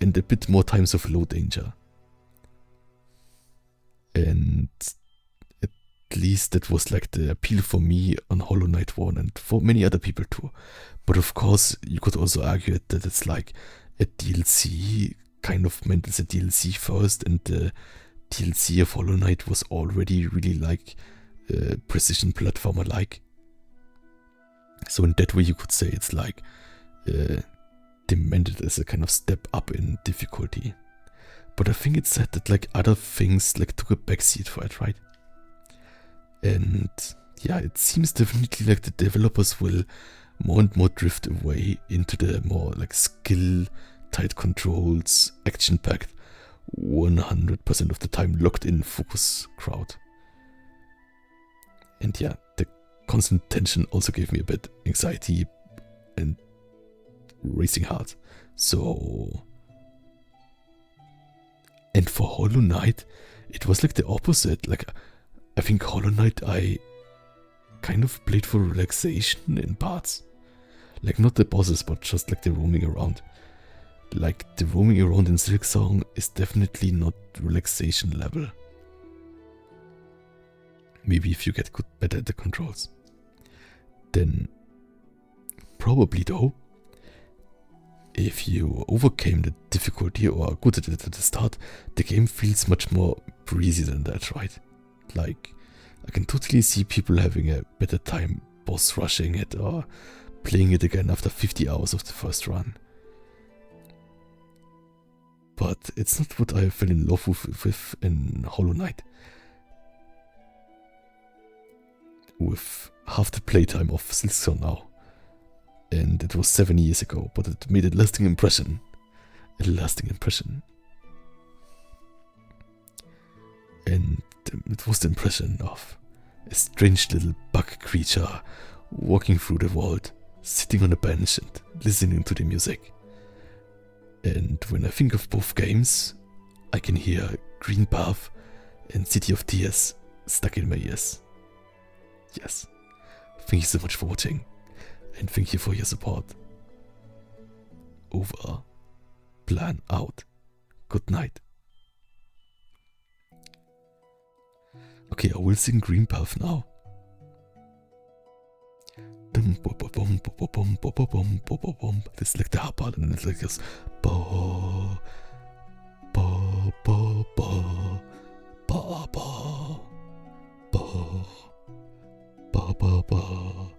and a bit more times of low danger. And at least that was like the appeal for me on Hollow Knight 1 and for many other people too. But of course, you could also argue that it's like a DLC, kind of meant as a DLC first, and the DLC of Hollow Knight was already really like precision platformer like. So in that way you could say it's like they meant it as a kind of step up in difficulty. But I think it's said that like other things like took a backseat for it, right? And yeah, it seems definitely like the developers will more and more drift away into the more like skill tight controls, action packed, 100% of the time locked in focus crowd. And yeah, the constant tension also gave me a bit anxiety and racing heart. So, and for Hollow Knight, it was like the opposite. Like, I think Hollow Knight I kind of played for relaxation in parts. Like, not the bosses, but just like the roaming around. Like, the roaming around in Silksong is definitely not relaxation level. Maybe if you get better at the controls. Then, probably though, if you overcame the difficulty or are good at it at the start, the game feels much more breezy than that, right? Like, I can totally see people having a better time boss rushing it or playing it again after 50 hours of the first run. But it's not what I fell in love with in Hollow Knight. With half the playtime of Silksong now. And it was 7 years ago, but it made a lasting impression. A lasting impression. And it was the impression of a strange little bug creature walking through the world, sitting on a bench and listening to the music. And when I think of both games, I can hear Green Path and City of Tears stuck in my ears. Yes. Thank you so much for watching. And thank you for your support. Over. Plan out. Good night. Okay, I will sing Green Path now. This is like the harp part, and it's like this. Ba ba ba ba ba ba ba ba ba ba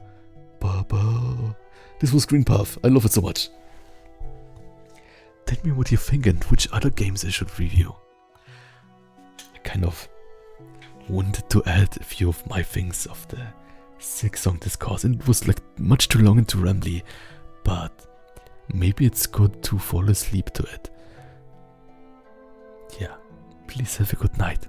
ba ba. This was Green Path. I love it so much. Tell me what you think and which other games I should review. I kind of wanted to add a few of my things of the Silksong discourse, and it was like much too long and too rambly, but maybe it's good to fall asleep to it. Yeah, please have a good night.